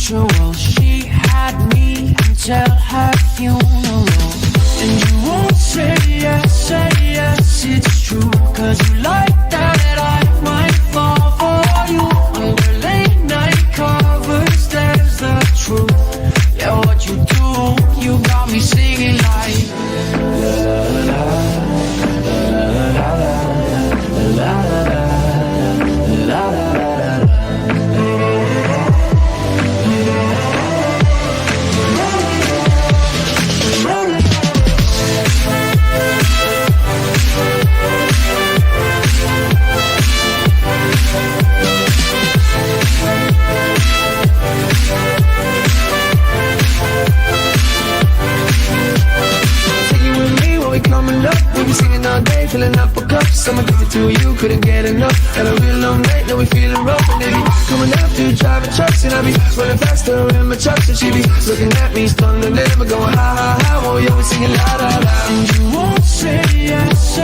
mutual. She had me until her funeral. And you won't say yes, it's true. Cause you like that I might fall for you. Under late night covers, there's the truth. Yeah, what you do, you got me singing like la la la la la la la la. Singing all day, filling up a cup. I'm addicted to you, couldn't get enough. Had a real long night, now we feeling rough. And they be coming after, driving trucks. And I be running faster in my trucks. And she be looking at me, stunned and never going ha ha ha. While we always singing la la la. And you won't say yes,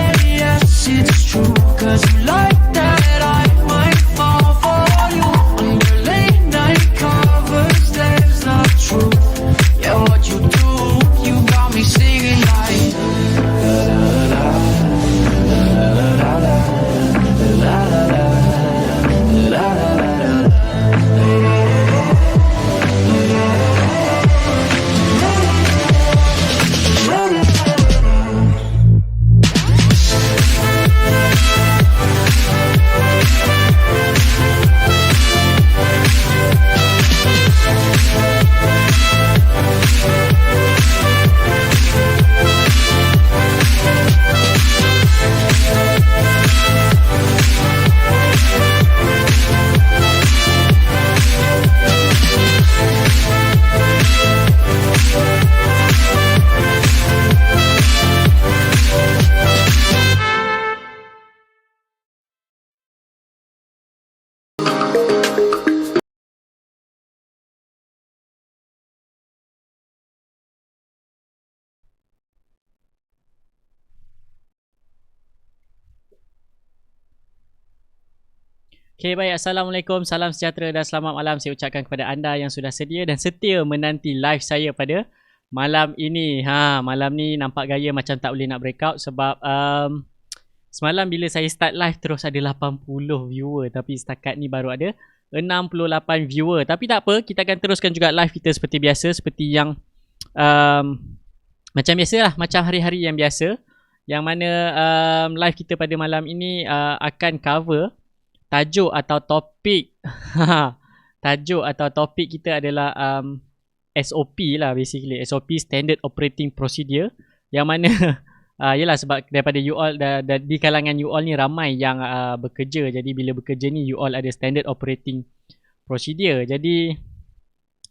it's true. Cause you like that I might fall for you. Under late night covers, there's the truth. Yeah, what you do, you got me singing like Okay, baik. Assalamualaikum, salam sejahtera dan selamat malam saya ucapkan kepada anda yang sudah sedia dan setia menanti live saya pada malam ini. Malam ni nampak gaya macam tak boleh nak breakout sebab semalam bila saya start live terus ada 80 viewer tapi setakat ni baru ada 68 viewer. Tapi tak apa, kita akan teruskan juga live kita seperti biasa, seperti yang macam biasalah, macam hari-hari yang biasa, yang mana live kita pada malam ini akan cover tajuk atau topik tajuk atau topik kita adalah SOP lah, basically SOP, Standard Operating Procedure, yang mana yelah sebab daripada you all di kalangan you all ni ramai yang bekerja, jadi bila bekerja ni you all ada Standard Operating Procedure, jadi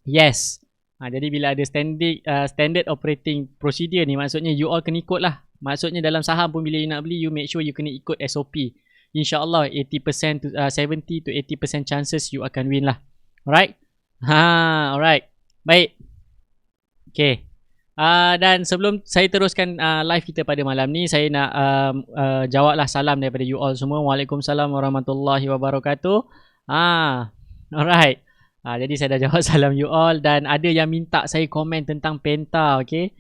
yes, jadi bila ada Standard Operating Procedure ni maksudnya you all kena ikut lah. Maksudnya dalam saham pun bila you nak beli, you make sure you kena ikut SOP. InsyaAllah 80% to 70 to 80% chances you akan win lah. Alright? Alright. Baik. Okay. Dan sebelum saya teruskan live kita pada malam ni, saya nak jawablah salam daripada you all semua. Waalaikumsalam warahmatullahi wabarakatuh. Alright. Jadi saya dah jawab salam you all, dan ada yang minta saya komen tentang Penta, okay?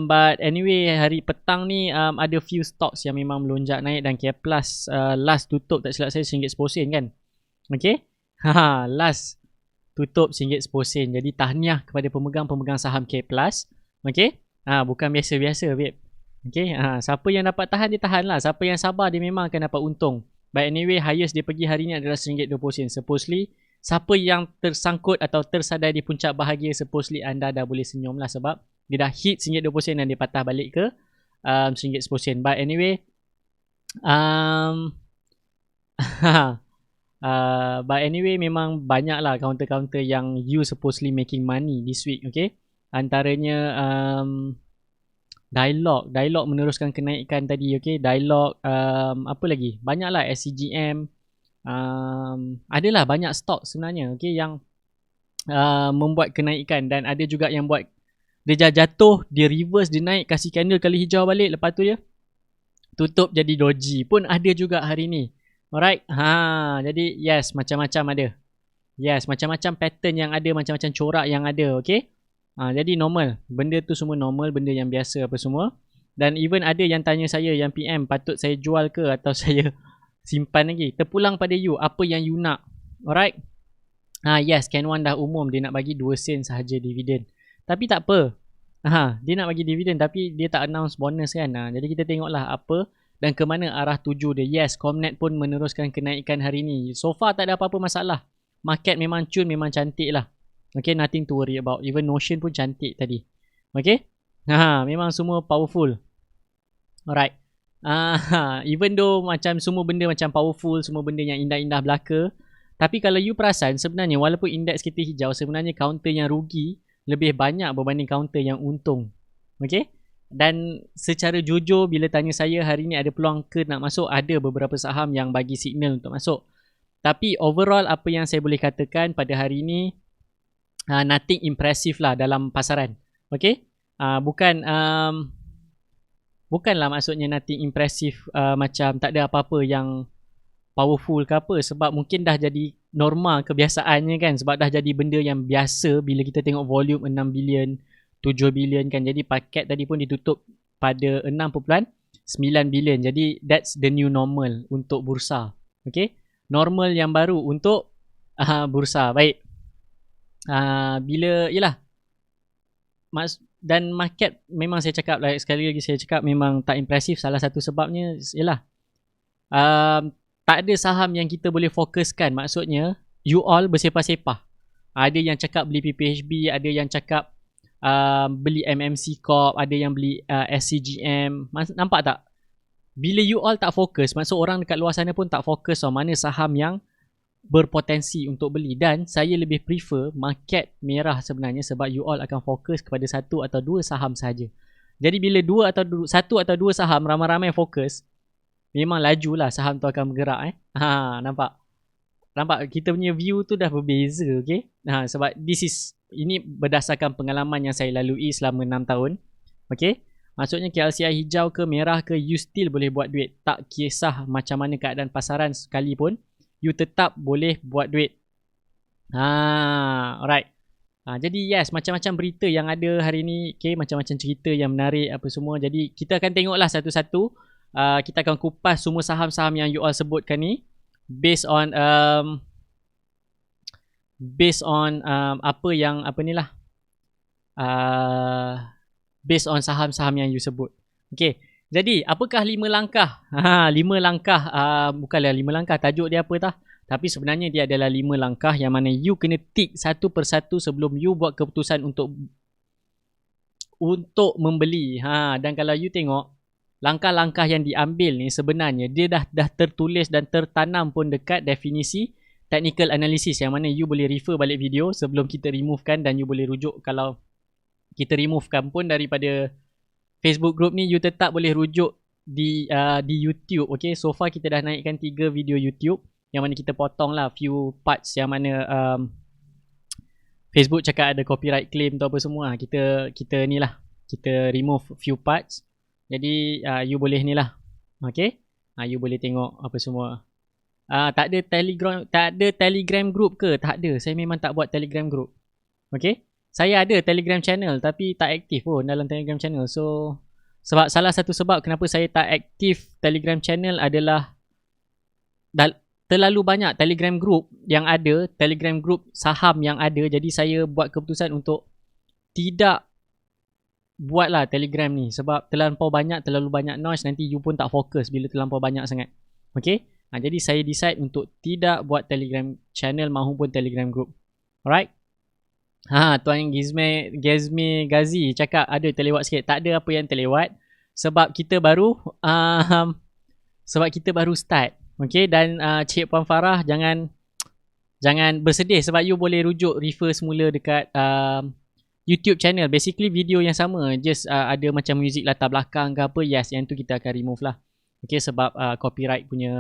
But anyway, hari petang ni ada few stocks yang memang melonjak naik, dan K Plus last tutup tak silap saya RM1.10 kan. Okay. Last tutup RM1.10. Jadi tahniah kepada pemegang-pemegang saham K Plus. Okay. Bukan biasa-biasa babe. Okay. Siapa yang dapat tahan dia tahan lah. Siapa yang sabar dia memang akan dapat untung. But anyway, highest dia pergi hari ni adalah RM1.20. Supposedly siapa yang tersangkut atau tersadai di puncak bahagia, supposedly anda dah boleh senyum lah, sebab dia dah hit RM1.20 dan dia patah balik ke RM1.10. But anyway, but anyway memang banyak lah counter-counter yang you supposedly making money this week, okay? Antaranya Dialog meneruskan kenaikan tadi, okay? Dialog, apa lagi? Banyak lah, SCGM, adalah banyak stok sebenarnya, okay, yang membuat kenaikan, dan ada juga yang buat dia jatuh, dia reverse, dia naik, kasih candle kali hijau balik, lepas tu dia tutup jadi doji pun ada juga hari ni. Alright. Jadi yes, macam-macam ada. Yes, macam-macam pattern yang ada, macam-macam corak yang ada, okay? Jadi normal. Benda tu semua normal, benda yang biasa apa semua. Dan even ada yang tanya saya, yang PM, patut saya jual ke atau saya simpan lagi? Terpulang pada you, apa yang you nak. Alright? Yes, Ken Wan dah umum, dia nak bagi 2 sen sahaja dividen. Tapi tak apa. Dia nak bagi dividen tapi dia tak announce bonus kan. Jadi kita tengoklah apa dan ke mana arah tuju dia. Yes, Comnet pun meneruskan kenaikan hari ni. So far tak ada apa-apa masalah. Market memang cun, memang cantik lah. Okay, nothing to worry about. Even Notion pun cantik tadi. Okay? Memang semua powerful. Alright. Even though macam semua benda macam powerful, semua benda yang indah-indah belaka. Tapi kalau you perasan, sebenarnya walaupun indeks kita hijau, sebenarnya counter yang rugi lebih banyak berbanding counter yang untung. Okay? Dan secara jujur, bila tanya saya hari ni ada peluang ke nak masuk, ada beberapa saham yang bagi signal untuk masuk. Tapi overall apa yang saya boleh katakan pada hari ni, nothing impressive lah dalam pasaran. Okay? Bukanlah maksudnya nothing impressive macam tak ada apa-apa yang powerful ke apa. Sebab mungkin dah jadi normal kebiasaannya kan. Sebab dah jadi benda yang biasa bila kita tengok volume 6 bilion, 7 bilion kan. Jadi paket tadi pun ditutup pada 6.9 bilion. Jadi that's the new normal untuk bursa. Okay? Normal yang baru untuk bursa. Baik. Dan market memang saya cakap sekali lagi saya cakap memang tak impresif. Salah satu sebabnya ialah tak ada saham yang kita boleh fokuskan. Maksudnya you all bersepah-sepah. Ada yang cakap beli PPHB, ada yang cakap beli MMC Corp, ada yang beli SCGM. Nampak tak? Bila you all tak fokus, maksud orang dekat luar sana pun tak fokus mana saham yang berpotensi untuk beli. Dan saya lebih prefer market merah sebenarnya sebab you all akan fokus kepada satu atau dua saham saja. Jadi bila satu atau dua saham ramai-ramai fokus, memang lajulah saham tu akan bergerak. Nampak kita punya view tu dah berbeza, okay? Sebab ini berdasarkan pengalaman yang saya lalui selama 6 tahun. Okay? Maksudnya KLCI hijau ke merah ke, you still boleh buat duit. Tak kisah macam mana keadaan pasaran sekalipun, you tetap boleh buat duit. Alright. Jadi yes, macam-macam berita yang ada hari ni, okay, macam-macam cerita yang menarik apa semua. Jadi kita akan tengoklah satu-satu. Kita akan kupas semua saham-saham yang you all sebutkan ni based on based on saham-saham yang you sebut. Okay. Jadi, apakah 5 langkah? 5 langkah, bukanlah 5 langkah, tajuk dia apa tah? Tapi sebenarnya dia adalah 5 langkah yang mana you kena tick satu persatu sebelum you buat keputusan untuk membeli. Dan kalau you tengok, langkah-langkah yang diambil ni sebenarnya dia dah tertulis dan tertanam pun dekat definisi technical analysis yang mana you boleh refer balik video sebelum kita removekan dan you boleh rujuk. Kalau kita removekan pun daripada Facebook group ni, you tetap boleh rujuk di YouTube. Okay, so far kita dah naikkan 3 video YouTube yang mana kita potong lah few parts yang mana Facebook cakap ada copyright claim tu apa semua. Kita ni lah, kita remove few parts. Jadi you boleh ni lah. Okay, you boleh tengok apa semua. Tak ada Telegram group ke? Tak ada. Saya memang tak buat Telegram group. Okay, saya ada Telegram channel tapi tak aktif pun dalam Telegram channel. So salah satu sebab kenapa saya tak aktif Telegram channel adalah terlalu banyak Telegram group yang ada, Telegram group saham yang ada. Jadi saya buat keputusan untuk tidak buatlah Telegram ni sebab terlalu banyak noise, nanti you pun tak fokus bila terlalu banyak sangat. Okay, jadi saya decide untuk tidak buat Telegram channel maupun Telegram group. Alright. Tuan Gizmi Ghazi cakap ada terlewat sikit. Tak ada apa yang terlewat sebab kita baru start. Okay, dan Cik Puan Farah jangan bersedih sebab you boleh refer semula dekat YouTube channel. Basically video yang sama, just ada macam music latar belakang ke apa. Yes, yang tu kita akan remove lah. Okay, sebab copyright punya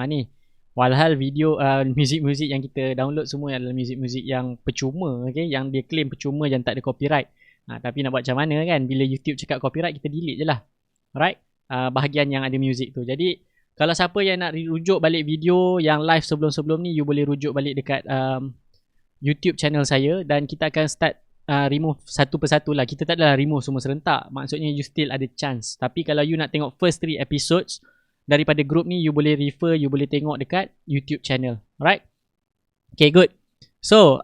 ni. Walhal video muzik-muzik yang kita download semua adalah muzik-muzik yang percuma, okay? Yang dia claim percuma, yang tak ada copyright. Tapi nak buat macam mana kan, bila YouTube cakap copyright, kita delete je lah. Alright, bahagian yang ada muzik tu. Jadi kalau siapa yang nak rujuk balik video yang live sebelum-sebelum ni, you boleh rujuk balik dekat YouTube channel saya dan kita akan start remove satu persatu lah. Kita tak adalah remove semua serentak. Maksudnya you still ada chance. Tapi kalau you nak tengok first 3 episodes daripada group ni, you boleh refer, you boleh tengok dekat YouTube channel. Alright? Okay, good. So,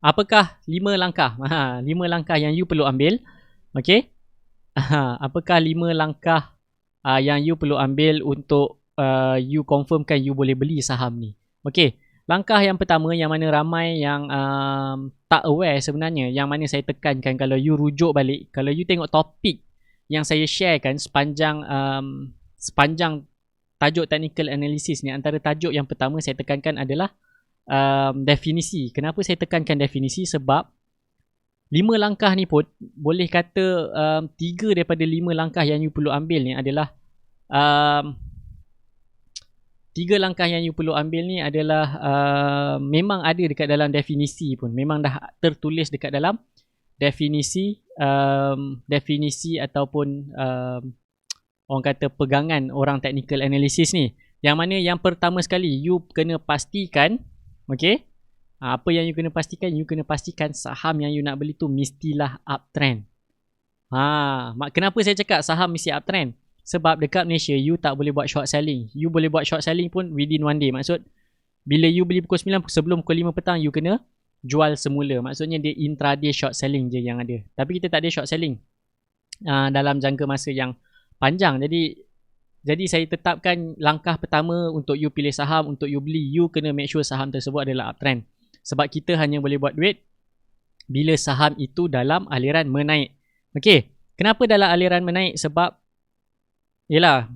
apakah 5 langkah? 5 langkah yang you perlu ambil. Okay? Apakah 5 langkah yang you perlu ambil untuk you confirmkan you boleh beli saham ni? Okay. Langkah yang pertama yang mana ramai yang tak aware sebenarnya, yang mana saya tekankan kalau you rujuk balik, kalau you tengok topik yang saya sharekan sepanjang tajuk technical analysis ni, antara tajuk yang pertama saya tekankan adalah definisi. Kenapa saya tekankan definisi? Sebab 5 langkah ni pun boleh kata 3 daripada 5 langkah yang you perlu ambil ni adalah 3 langkah yang you perlu ambil ni adalah memang ada dekat dalam definisi pun. Memang dah tertulis dekat dalam definisi ataupun orang kata pegangan orang technical analysis ni. Yang mana yang pertama sekali you kena pastikan, okay? Apa yang you kena pastikan? You kena pastikan saham yang you nak beli tu mestilah uptrend. Kenapa saya cakap saham mesti uptrend? Sebab dekat Malaysia, you tak boleh buat short selling. You boleh buat short selling pun within one day. Maksud, bila you beli pukul 9, sebelum pukul 5 petang, you kena jual semula. Maksudnya, dia intraday short selling je yang ada. Tapi kita tak ada short selling dalam jangka masa yang panjang. Jadi saya tetapkan langkah pertama untuk you pilih saham, untuk you beli, you kena make sure saham tersebut adalah uptrend. Sebab kita hanya boleh buat duit bila saham itu dalam aliran menaik. Okay, kenapa dalam aliran menaik? Sebab yelah,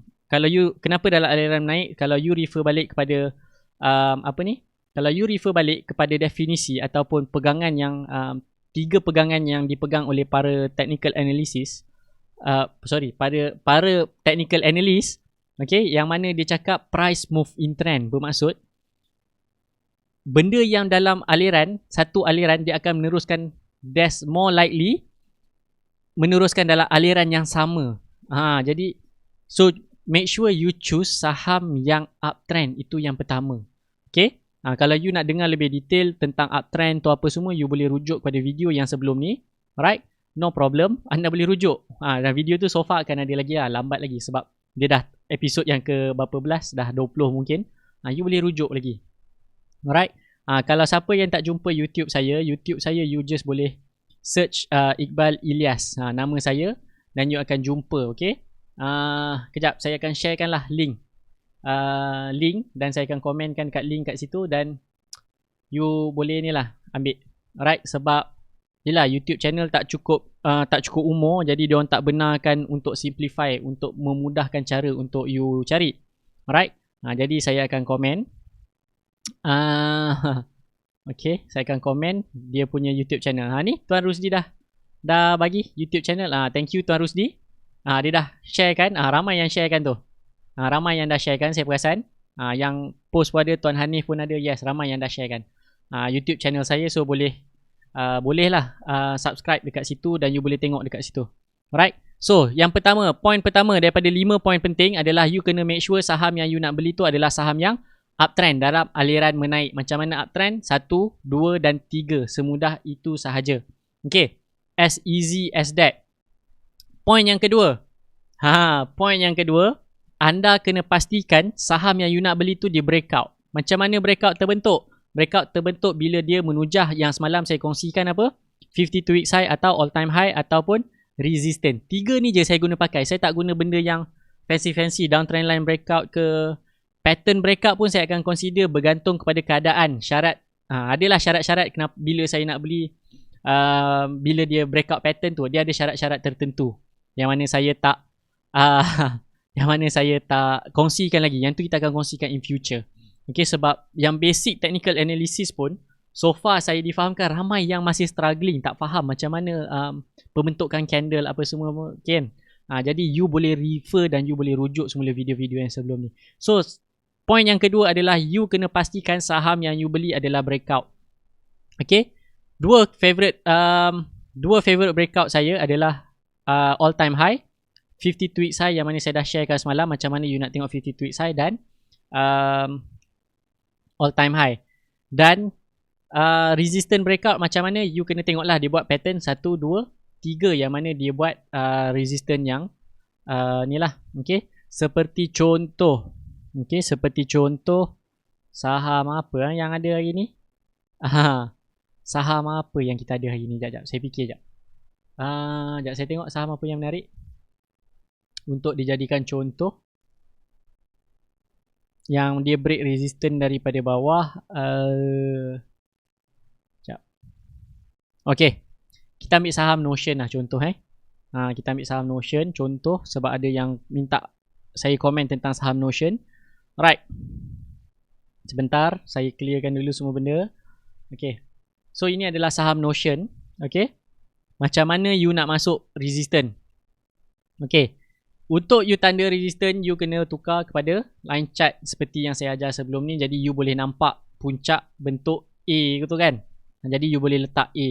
kenapa dalam aliran naik? Kalau you refer balik kepada kalau you refer balik kepada definisi ataupun pegangan yang 3 pegangan yang dipegang oleh para technical analysis, para technical analyst, okay, yang mana dia cakap price move in trend, bermaksud benda yang dalam aliran, satu aliran dia akan meneruskan, that's more likely meneruskan dalam aliran yang sama. Jadi so, make sure you choose saham yang uptrend. Itu yang pertama. Okay? Kalau you nak dengar lebih detail tentang uptrend tu apa semua, you boleh rujuk pada video yang sebelum ni. Alright? No problem. Anda boleh rujuk. Dan video tu so far akan ada lagi lah. Lambat lagi. Sebab dia dah episod yang ke berapa belas? Dah 20 mungkin. You boleh rujuk lagi. Alright? Kalau siapa yang tak jumpa YouTube saya you just boleh search Iqbal Ilyas. Nama saya. Dan you akan jumpa. Okay? Kejap, saya akan sharekan lah link dan saya akan komenkan kat link kat situ dan you boleh ni lah ambil. Alright, sebab yelah YouTube channel tak cukup umur, jadi diorang tak benarkan untuk simplify, untuk memudahkan cara untuk you cari. Alright, jadi saya akan komen. Okay, saya akan komen dia punya YouTube channel. Ni Tuan Rusdi dah bagi YouTube channel. Thank you Tuan Rusdi. Dia dah share kan. Ramai yang share kan tu. Ramai yang dah share kan, saya perasan. Yang post pun ada, Tuan Hanif pun ada. Yes, ramai yang dah share kan. YouTube channel saya, so boleh lah subscribe dekat situ dan you boleh tengok dekat situ. Alright. So, yang pertama, point pertama daripada 5 point penting adalah you kena make sure saham yang you nak beli tu adalah saham yang uptrend, dalam aliran menaik. Macam mana uptrend? 1, 2 dan 3. Semudah itu sahaja. Okay. As easy as that. Point yang kedua. Point yang kedua, anda kena pastikan saham yang you nak beli tu dia breakout. Macam mana breakout terbentuk? Breakout terbentuk bila dia menujah yang semalam saya kongsikan apa? 52 weeks high atau all time high ataupun resistance. 3 ni je saya guna pakai. Saya tak guna benda yang fancy-fancy, downtrend line breakout ke pattern breakout pun saya akan consider bergantung kepada keadaan, syarat. Adalah syarat-syarat kenapa bila saya nak beli, bila dia breakout pattern tu, dia ada syarat-syarat tertentu yang mana saya tak kongsikan lagi. Yang tu kita akan kongsikan in future. Okay, sebab yang basic technical analysis pun so far saya difahamkan ramai yang masih struggling, tak faham macam mana pembentukan candle apa semua kan. Jadi you boleh refer dan you boleh rujuk semula video-video yang sebelum ni. So point yang kedua adalah you kena pastikan saham yang you beli adalah breakout. Okay, dua favorite breakout saya adalah all time high, 52 weeks high yang mana saya dah sharekan semalam macam mana you nak tengok 52 weeks high, dan all time high. Dan resistant breakout macam mana, you kena tengoklah dia buat pattern 1, 2, 3 yang mana dia buat resistant yang ni lah. Okay, seperti contoh, okay, seperti contoh saham apa yang ada hari ni. Saham apa yang kita ada hari ni? Sekejap, saya fikir sekejap. Sekejap, saya tengok saham apa yang menarik untuk dijadikan contoh yang dia break resistance daripada bawah. Sekejap. Okay, kita ambil saham Notion lah contoh. Kita ambil saham Notion contoh sebab ada yang minta saya komen tentang saham Notion. Alright, sebentar saya clearkan dulu semua benda. Okay, so ini adalah saham Notion. Okay, macam mana you nak masuk resistance? Okay, untuk you tanda resistance, you kena tukar kepada line chart seperti yang saya ajar sebelum ni. Jadi you boleh nampak puncak bentuk A gitu kan. Jadi you boleh letak A.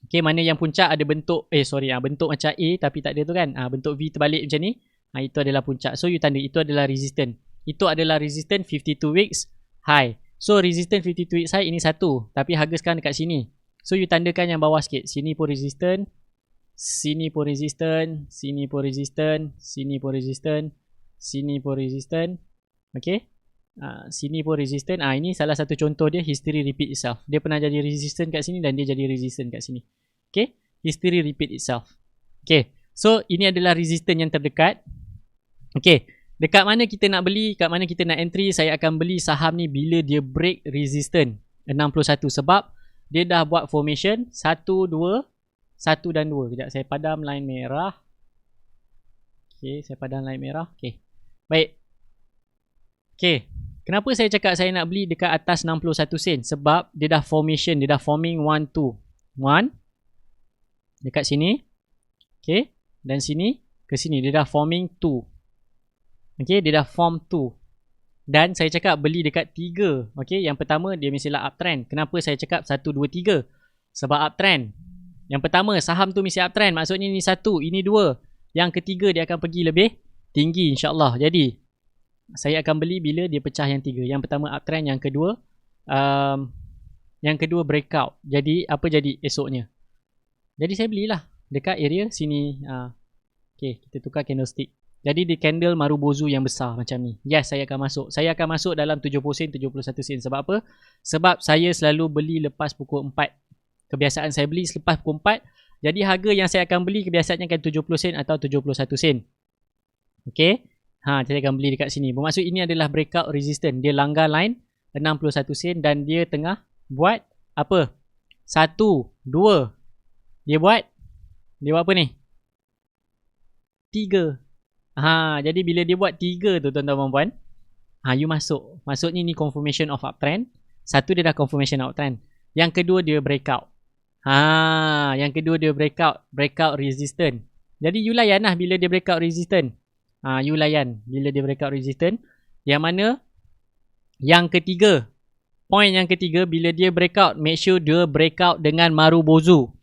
Okay, mana yang puncak ada bentuk bentuk macam A tapi tak ada tu kan. Bentuk V terbalik macam ni. Itu adalah puncak. So you tanda itu adalah resistance. Itu adalah resistance 52 weeks high. So resistance 52 weeks high ini satu, tapi harga sekarang dekat sini. So you tandakan yang bawah sikit. Sini pun resistance, sini pun resistance, sini pun resistance, sini pun resistance, sini pun resistance. Okay, sini pun resistance. Ini salah satu contoh dia, history repeat itself. Dia pernah jadi resistance kat sini dan dia jadi resistance kat sini. Okay, history repeat itself. Okay, so ini adalah resistance yang terdekat. Okay, dekat mana kita nak beli, kat mana kita nak entry. Saya akan beli saham ni bila dia break resistance 61 sebab dia dah buat formation 1, 2, 1 dan 2. Sekejap, saya padam line merah. Okay, saya padam line merah. Okay, baik. Okay, kenapa saya cakap saya nak beli dekat atas 61 sen? Sebab dia dah formation, dia dah forming 1, 2. 1 dekat sini. Okay, dan sini ke sini dia dah forming 2. Okay, dia dah form 2. Dan saya cakap beli dekat 3. Okay, yang pertama dia mestilah uptrend. Kenapa saya cakap 1, 2, 3? Sebab uptrend. Yang pertama, saham tu mesti uptrend. Maksudnya ni 1, ini 2. Yang ketiga dia akan pergi lebih tinggi insyaAllah. Jadi saya akan beli bila dia pecah yang 3. Yang pertama uptrend, yang kedua breakout. Jadi apa jadi esoknya? Jadi saya belilah dekat area sini. Okay, kita tukar candlestick. Jadi di candle Marubozu yang besar macam ni. Yes, saya akan masuk. Saya akan masuk dalam 70 sen, 71 sen. Sebab apa? Sebab saya selalu beli lepas pukul 4. Kebiasaan saya beli selepas pukul 4. Jadi harga yang saya akan beli kebiasaannya akan 70 sen atau 71 sen. Okay. Saya akan beli dekat sini. Bermaksud ini adalah breakout resistance. Dia langgar line 61 sen dan dia tengah buat apa? 1, 2. Dia buat apa ni? 3. Jadi bila dia buat 3 tu tuan-tuan dan puan, you masuk. Maksudnya ni confirmation of uptrend. 1 dia dah confirmation uptrend. Yang kedua dia breakout. Yang kedua dia breakout resistance. Jadi you layan lah bila dia breakout resistance. You layan bila dia breakout resistance. Yang mana yang ketiga, point yang ketiga, bila dia breakout, make sure dia breakout dengan Marubozu.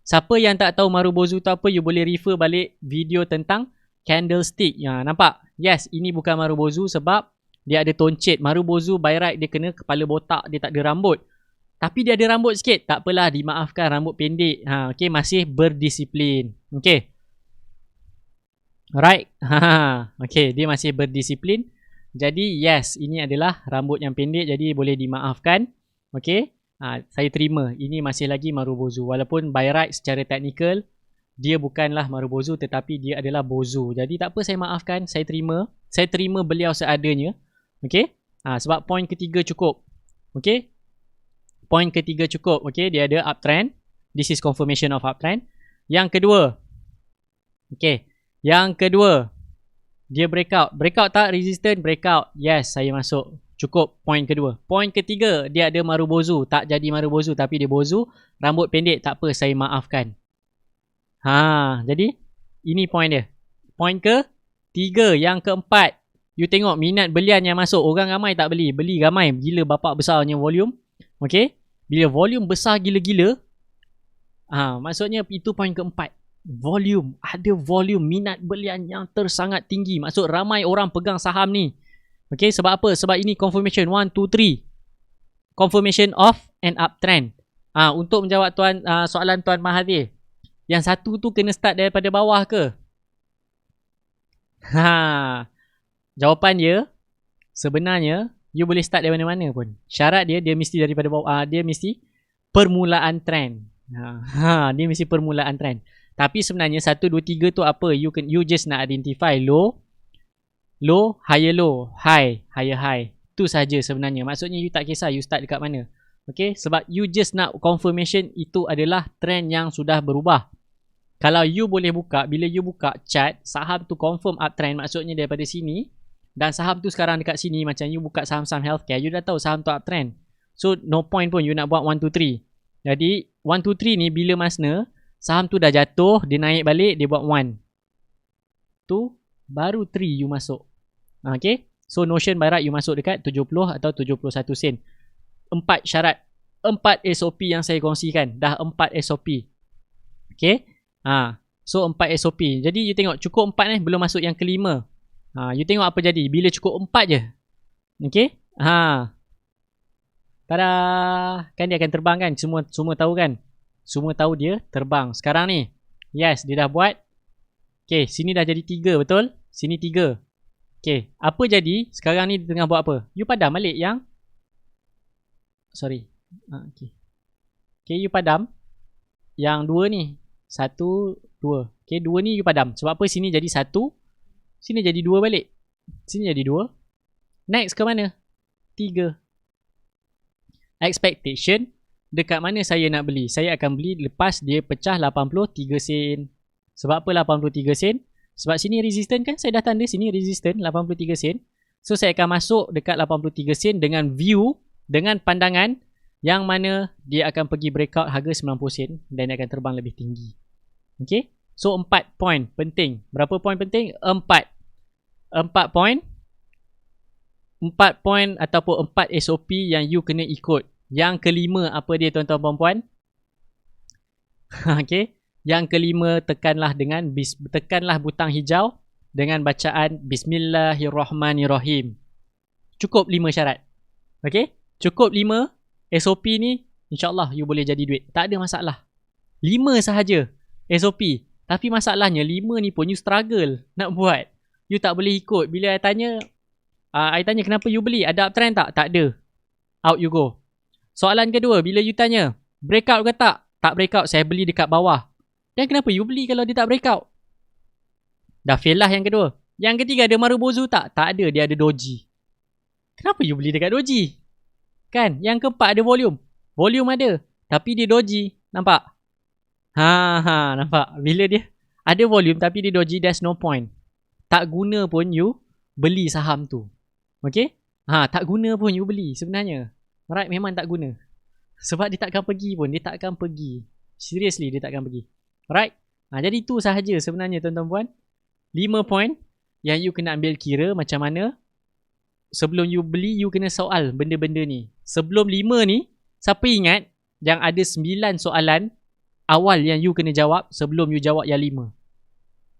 Siapa yang tak tahu Marubozu tu apa, you boleh refer balik video tentang candlestick. Nampak? Yes, ini bukan Marubozu sebab dia ada toncet. Marubozu by right dia kena kepala botak, dia tak ada rambut. Tapi dia ada rambut sikit. Tak apalah, dimaafkan, rambut pendek. Okay, masih berdisiplin. Okay. Alright. Okay, dia masih berdisiplin. Jadi yes, ini adalah rambut yang pendek, jadi boleh dimaafkan. Okay. Saya terima. Ini masih lagi Marubozu. Walaupun by right secara teknikal dia bukanlah Marubozu tetapi dia adalah Bozu. Jadi tak apa, saya maafkan, saya terima. Saya terima beliau seadanya. Okey? Sebab point ketiga cukup. Okey? Point ketiga cukup. Okey, dia ada uptrend. This is confirmation of uptrend. Yang kedua. Okey. Yang kedua, dia breakout. Breakout tak resistant? Breakout. Yes, saya masuk. Cukup point kedua. Point ketiga, dia ada Marubozu. Tak jadi Marubozu tapi dia Bozu. Rambut pendek, tak apa, saya maafkan. Jadi ini point dia. Point ke 3. Yang keempat, you tengok minat belian yang masuk. Orang ramai tak beli. Beli ramai. Gila bapak besarnya volume. Okay. Bila volume besar gila-gila, maksudnya itu point keempat. Volume. Ada volume. Minat belian yang tersangat tinggi. Maksud ramai orang pegang saham ni. Okay. Sebab apa? Sebab ini confirmation 1, 2, 3. confirmation of an uptrend. Untuk menjawab soalan Tuan Mahathir, yang satu tu kena start daripada bawah ke? Jawapan dia sebenarnya you boleh start dari mana-mana pun. Syarat dia mesti daripada bawah. Dia mesti permulaan trend. Dia mesti permulaan trend. Tapi sebenarnya 1 2 3 tu apa? You just nak identify low, higher low, high, higher high. Tu saja sebenarnya. Maksudnya you tak kisah you start dekat mana. Okay, sebab you just nak confirmation itu adalah trend yang sudah berubah. Kalau you boleh buka, bila you buka chart, saham tu confirm uptrend, maksudnya daripada sini, dan saham tu sekarang dekat sini, macam you buka saham-saham healthcare, you dah tahu saham tu uptrend. So, no point pun you nak buat 1, 2, 3. Jadi, 1, 2, 3 ni bila mana saham tu dah jatuh, dia naik balik, dia buat 1. Tu, baru 3 you masuk. Okay, so Notion by right you masuk dekat 70 atau 71 sen. 4 syarat, 4 SOP yang saya kongsikan. Dah 4 SOP. Okay, so 4 SOP. Jadi you tengok cukup 4 ni, belum masuk yang kelima. You tengok apa jadi bila cukup 4 je. Okay, tada, kan dia akan terbang kan. Semua tahu kan. Semua tahu dia terbang. Sekarang ni, yes, dia dah buat. Okay, sini dah jadi 3, betul? Sini 3. Okay, apa jadi sekarang ni dia tengah buat apa? You padam balik yang Okay, you padam yang 2 ni. 1, 2. Okay, 2 ni you padam. Sebab apa? Sini jadi 1, sini jadi 2 balik. Sini jadi 2. Next ke mana? 3. Expectation, dekat mana saya nak beli? Saya akan beli lepas dia pecah 83 sen. Sebab apa 83 sen? Sebab sini resistant kan? Saya dah tanda sini resistant 83 sen. So saya akan masuk dekat 83 sen dengan view, dengan pandangan yang mana dia akan pergi breakout harga 90 sen dan dia akan terbang lebih tinggi. Okay, so 4 point penting. Berapa point penting? 4 point. 4 point ataupun 4 SOP yang you kena ikut. Yang kelima apa dia tuan-tuan puan-puan? Okay, yang kelima tekanlah butang hijau dengan bacaan Bismillahirrahmanirrahim. Cukup 5 syarat. Okay, cukup 5 SOP ni, insyaAllah you boleh jadi duit. Tak ada masalah. 5 sahaja SOP. Tapi masalahnya 5 ni pun you struggle nak buat. You tak boleh ikut. Bila I tanya kenapa you beli? Ada uptrend tak? Tak ada. Out you go. Soalan kedua, bila you tanya breakout ke tak? Tak breakout, saya beli dekat bawah. Dan kenapa you beli kalau dia tak breakout? Dah fail lah yang kedua. Yang ketiga, ada Marubozu tak? Tak ada, dia ada doji. Kenapa you beli dekat doji? Kan? Yang keempat, ada volume. Volume ada, tapi dia doji. Nampak? Nampak? Bila dia ada volume tapi dia doji, there's no point. Tak guna pun you beli saham tu. Okay? Tak guna pun you beli sebenarnya. Right, memang tak guna. Sebab dia takkan pergi pun. Dia takkan pergi. Seriously, dia takkan pergi. Right? Jadi tu sahaja sebenarnya tuan-tuan puan. 5 point yang you kena ambil kira macam mana. Sebelum you beli, you kena soal benda-benda ni. Sebelum 5 ni, siapa ingat yang ada 9 soalan awal yang you kena jawab sebelum you jawab yang 5.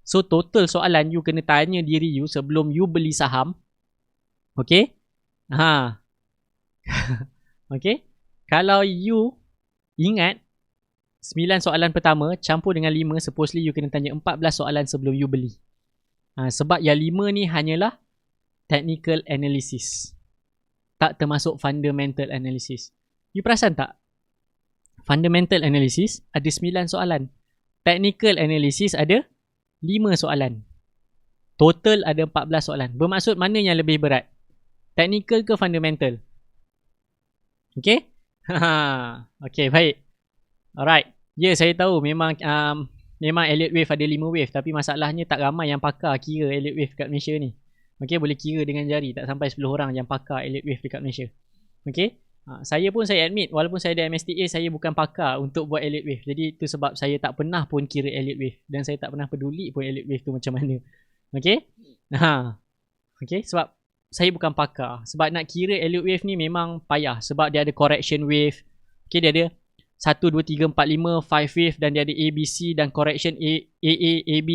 So total soalan you kena tanya diri you sebelum you beli saham. Okay? Okay? Kalau you ingat 9 soalan pertama campur dengan 5, supposedly you kena tanya 14 soalan sebelum you beli. Sebab yang 5 ni hanyalah technical analysis. Tak termasuk fundamental analysis. You perasan tak? Fundamental analysis ada 9 soalan. Technical analysis ada 5 soalan. Total ada 14 soalan. Bermaksud mana yang lebih berat? Technical ke fundamental? Okay? Okay, baik. Alright. Ya, saya tahu memang Elliott Wave ada 5 wave. Tapi masalahnya tak ramai yang pakar kira Elliott Wave kat Malaysia ni. Okay, boleh kira dengan jari. Tak sampai 10 orang yang pakar Elliott Wave dekat Malaysia. Okay? Saya admit, walaupun saya ada MSTA, saya bukan pakar untuk buat Elliott Wave. Jadi itu sebab saya tak pernah pun kira Elliott Wave. Dan saya tak pernah peduli pun Elliott Wave tu macam mana. Okay? Okay, sebab saya bukan pakar. Sebab nak kira Elliott Wave ni memang payah. Sebab dia ada correction wave. Okay, dia ada 1, 2, 3, 4, 5, 5 wave. Dan dia ada ABC dan correction AA, AB,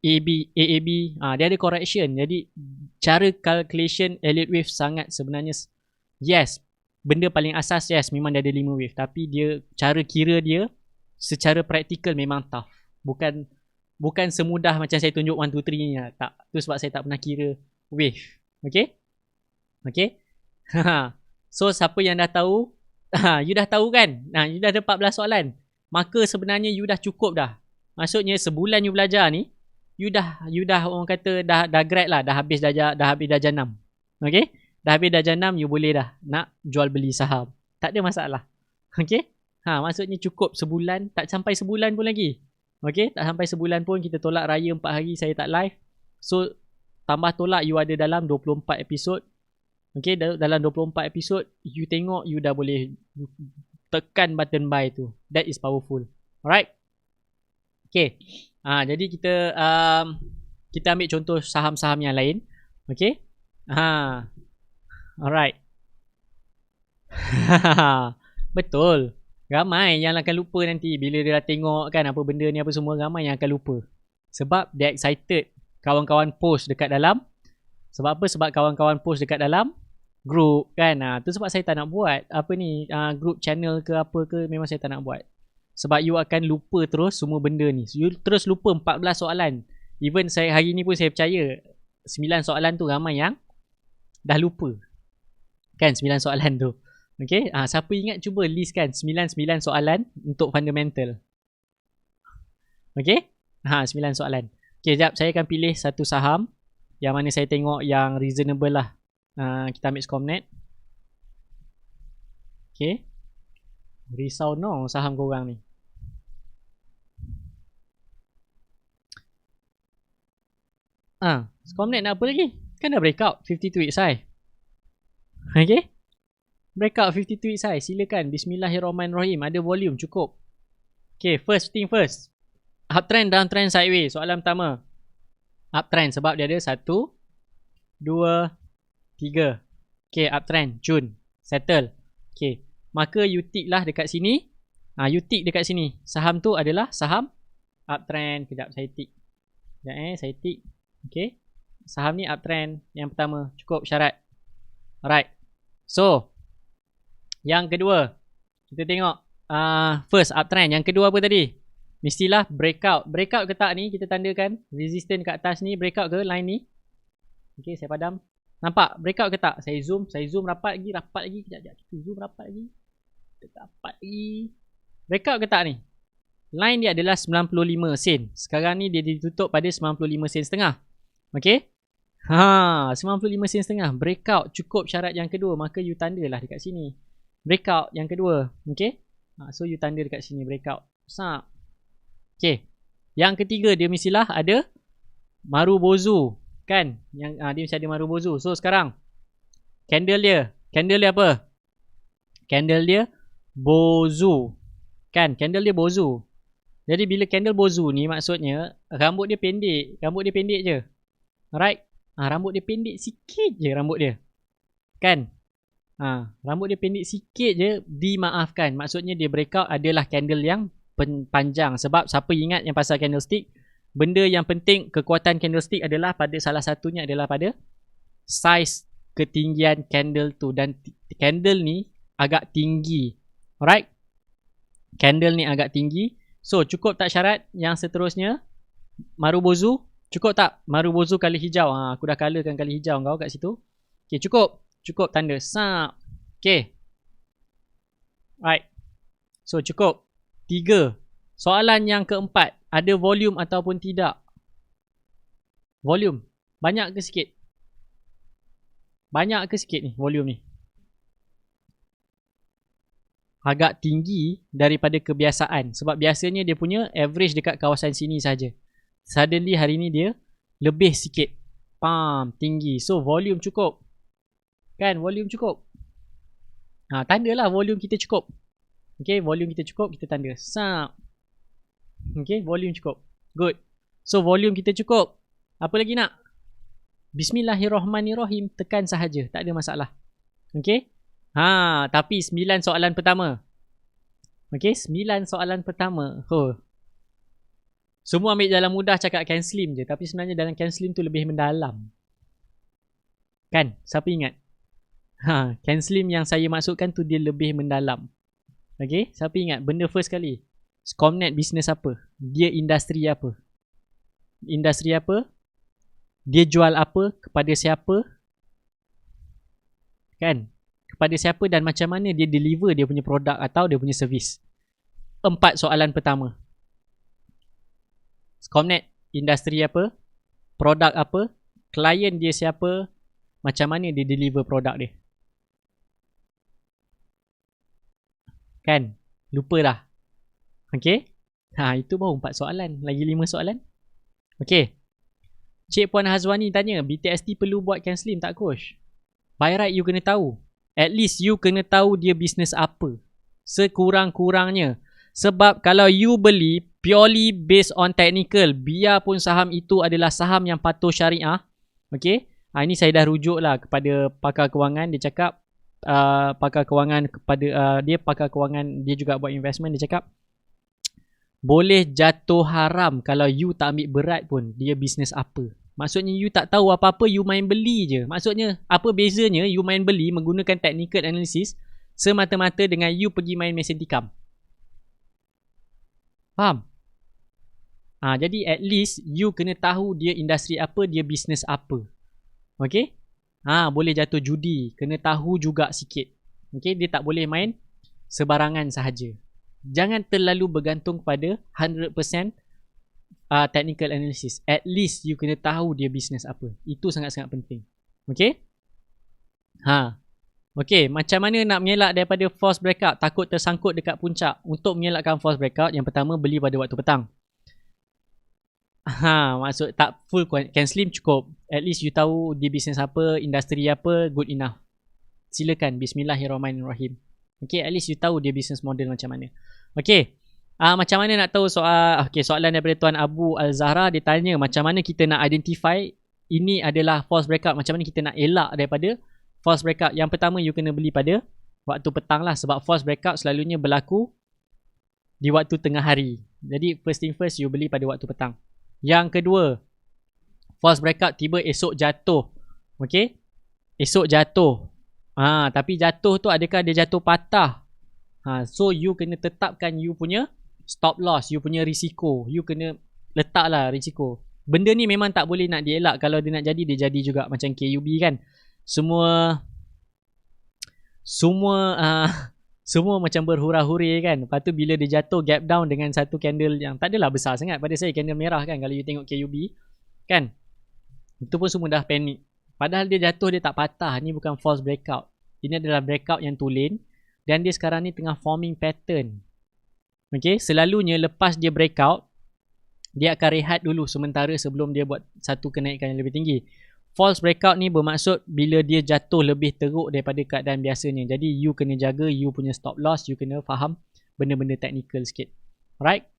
AAB. Dia ada correction. Jadi cara calculation Elliott Wave sangat sebenarnya, yes, benda paling asas, yes, memang dia ada 5 wave. Tapi dia, cara kira dia secara praktikal memang tough. Bukan semudah macam saya tunjuk 1, 2, 3 ni lah. Tak. Tu sebab saya tak pernah kira wave. Okay? Okay? So, siapa yang dah tahu, you dah tahu kan? You dah ada 14 soalan. Maka sebenarnya you dah cukup dah. Maksudnya sebulan you belajar ni, you dah orang kata dah grad lah, dah habis darjah 6. Okay? Dah habis darjah 6, you boleh dah nak jual beli saham. Tak ada masalah. Okay? Maksudnya cukup sebulan, tak sampai sebulan pun lagi. Okay? Tak sampai sebulan pun, kita tolak raya 4 hari saya tak live. So, tambah tolak you ada dalam 24 episod. Okay? Dalam 24 episod, you tengok you dah boleh tekan button buy tu. That is powerful. Alright? Okay. Jadi kita ambil contoh saham-saham yang lain. Okay. Alright. Betul. Ramai yang akan lupa nanti bila dia dah tengok kan apa benda ni apa semua, ramai yang akan lupa. Sebab dia excited. Kawan-kawan post dekat dalam. Sebab apa? Sebab kawan-kawan post dekat dalam group kan. Tu sebab saya tak nak buat apa ni, group channel ke apa ke, memang saya tak nak buat. Sebab you akan lupa terus semua benda ni. You terus lupa 14 soalan. Even saya hari ni pun saya percaya 9 soalan tu ramai yang dah lupa. Kan 9 soalan tu. Okay. Siapa ingat cuba list kan 9 soalan untuk fundamental. Okay. 9 soalan. Okay, sekejap. Saya akan pilih satu saham yang mana saya tengok yang reasonable lah. Kita ambil Scomnet. Okay. Risau no saham korang ni. Scomnet nak apa lagi? Kan dah breakout 52 weeks high. Okay. Breakout 52 weeks high. Silakan. Bismillahirrahmanirrahim. Ada volume cukup. Okay, first thing first. Uptrend, downtrend, sideways. Soalan pertama. Uptrend sebab dia ada 1, 2, 3. Okay, uptrend. June. Settle. Okay. Maka you tick lah dekat sini. You tick dekat sini. Saham tu adalah saham uptrend. Kejap saya tick. Sekejap saya tick. Okay. Saham ni uptrend. Yang pertama. Cukup syarat. Alright. So, yang kedua. Kita tengok. First uptrend. Yang kedua apa tadi? Mestilah breakout. Breakout ke tak ni? Kita tandakan. Resistance kat atas ni. Breakout ke line ni? Okay, saya padam. Nampak? Breakout ke tak? Saya zoom rapat lagi. Kejap. Kita zoom rapat lagi. Rapat lagi. Breakout ke tak ni? Line dia adalah 95 sen. Sekarang ni dia ditutup pada 95 sen setengah. Okay? 95 sen setengah. Breakout. Cukup syarat yang kedua. Maka you tandalah dekat sini. Breakout yang kedua. Okay? So you tanda dekat sini. Breakout. Sap. Okay. Yang ketiga dia mestilah ada Marubozu. Kan? Yang dia mesti ada Marubozu. So sekarang candle dia apa? Candle dia Bozu. Kan? Candle dia Bozu. Jadi bila candle Bozu ni maksudnya rambut dia pendek je. Alright? Rambut dia pendek sikit je rambut dia. Kan? Rambut dia pendek sikit je, dimaafkan. Maksudnya dia breakout adalah candle yang panjang. Sebab siapa ingat yang pasal candlestick, benda yang penting kekuatan candlestick adalah pada salah satunya adalah pada size ketinggian candle tu. Dan candle ni agak tinggi. Alright? Candle ni agak tinggi. So cukup tak syarat? Yang seterusnya Marubozu. Cukup tak? Marubozu kali hijau. Aku dah colourkan kali hijau kau kat situ. Okay, cukup tanda. Sap. Okay. Right. So cukup. 3. Soalan yang keempat. Ada volume ataupun tidak? Volume. Banyak ke sikit? Banyak ke sikit ni volume ni? Agak tinggi daripada kebiasaan. Sebab biasanya dia punya average dekat kawasan sini saja. Suddenly hari ni dia lebih sikit. Tinggi. So volume cukup. Kan? Volume cukup. Tandalah volume kita cukup. Okay, volume kita cukup, kita tanda. Sap. Okay, volume cukup. Good. So volume kita cukup. Apa lagi nak? Bismillahirrahmanirrahim. Tekan sahaja. Tak ada masalah. Okay. Tapi 9 soalan pertama. Okay, 9 soalan pertama. Semua ambil jalan mudah cakap can slim je. Tapi sebenarnya dalam can slim tu lebih mendalam. Kan? Siapa ingat? Ken Slim yang saya maksudkan tu dia lebih mendalam. Okay, siapa ingat benda first kali? Scomnet bisnes apa? Dia industri apa? Industri apa? Dia jual apa? Kepada siapa? Kan? Kepada siapa dan macam mana dia deliver dia punya produk atau dia punya servis. 4 soalan pertama. Scomnet industri apa? Produk apa? Klien dia siapa? Macam mana dia deliver produk dia? Kan? Lupa dah. Okay? Itu baru 4 soalan. Lagi 5 soalan. Okay. Cik Puan Hazwani tanya, BTST perlu buat Ken Slim tak coach? By right you kena tahu. At least you kena tahu dia bisnes apa. Sekurang-kurangnya. Sebab kalau you beli purely based on technical, biarpun saham itu adalah saham yang patuh syariah. Okay. Ini saya dah rujuk lah kepada pakar kewangan. Dia cakap, pakar kewangan pakar kewangan, dia juga buat investment. Dia cakap, boleh jatuh haram kalau you tak ambil berat pun dia bisnes apa. Maksudnya you tak tahu apa-apa, you main beli je. Maksudnya apa bezanya you main beli menggunakan technical analysis semata-mata dengan you pergi main mesin tikam. Faham? Jadi at least you kena tahu dia industri apa, dia bisnes apa. Okay? Boleh jatuh judi, kena tahu juga sikit. Okay? Dia tak boleh main sebarangan sahaja. Jangan terlalu bergantung pada 100% technical analysis. At least you kena tahu dia bisnes apa. Itu sangat-sangat penting. Okay? Okay, macam mana nak mengelak daripada false breakout? Takut tersangkut dekat puncak. Untuk mengelakkan false breakout, yang pertama beli pada waktu petang. Maksud tak full Ken Slim cukup. At least you tahu dia bisnes apa, industri apa, good enough. Silakan. Bismillahirrahmanirrahim. Okay, at least you tahu dia business model macam mana. Okay, macam mana nak tahu soalan daripada Tuan Abu Al-Zahra. Dia tanya macam mana kita nak identify ini adalah false breakout. Macam mana kita nak elak daripada false breakout. Yang pertama, you kena beli pada waktu petang lah. Sebab false breakout selalunya berlaku di waktu tengah hari. Jadi first thing first, you beli pada waktu petang. Yang kedua, false breakout tiba esok jatuh. Okay, esok jatuh. Tapi jatuh tu adakah dia jatuh patah? So you kena tetapkan you punya stop loss, you punya risiko. You kena letaklah risiko. Benda ni memang tak boleh nak dielak. Kalau dia nak jadi, dia jadi juga. Macam KUB kan. Semua macam berhura-huri kan. Lepas tu bila dia jatuh gap down dengan satu candle yang tak adalah besar sangat. Pada saya candle merah kan. Kalau you tengok KUB kan. Itu pun semua dah panik. Padahal dia jatuh, dia tak patah. Ni bukan false breakout. Ini adalah breakout yang tulen. Dan dia sekarang ni tengah forming pattern. Okay, selalunya lepas dia breakout, dia akan rehat dulu sementara sebelum dia buat satu kenaikan yang lebih tinggi. False breakout ni bermaksud bila dia jatuh lebih teruk daripada keadaan biasanya. Jadi you kena jaga you punya stop loss. You kena faham benda-benda technical sikit. Alright?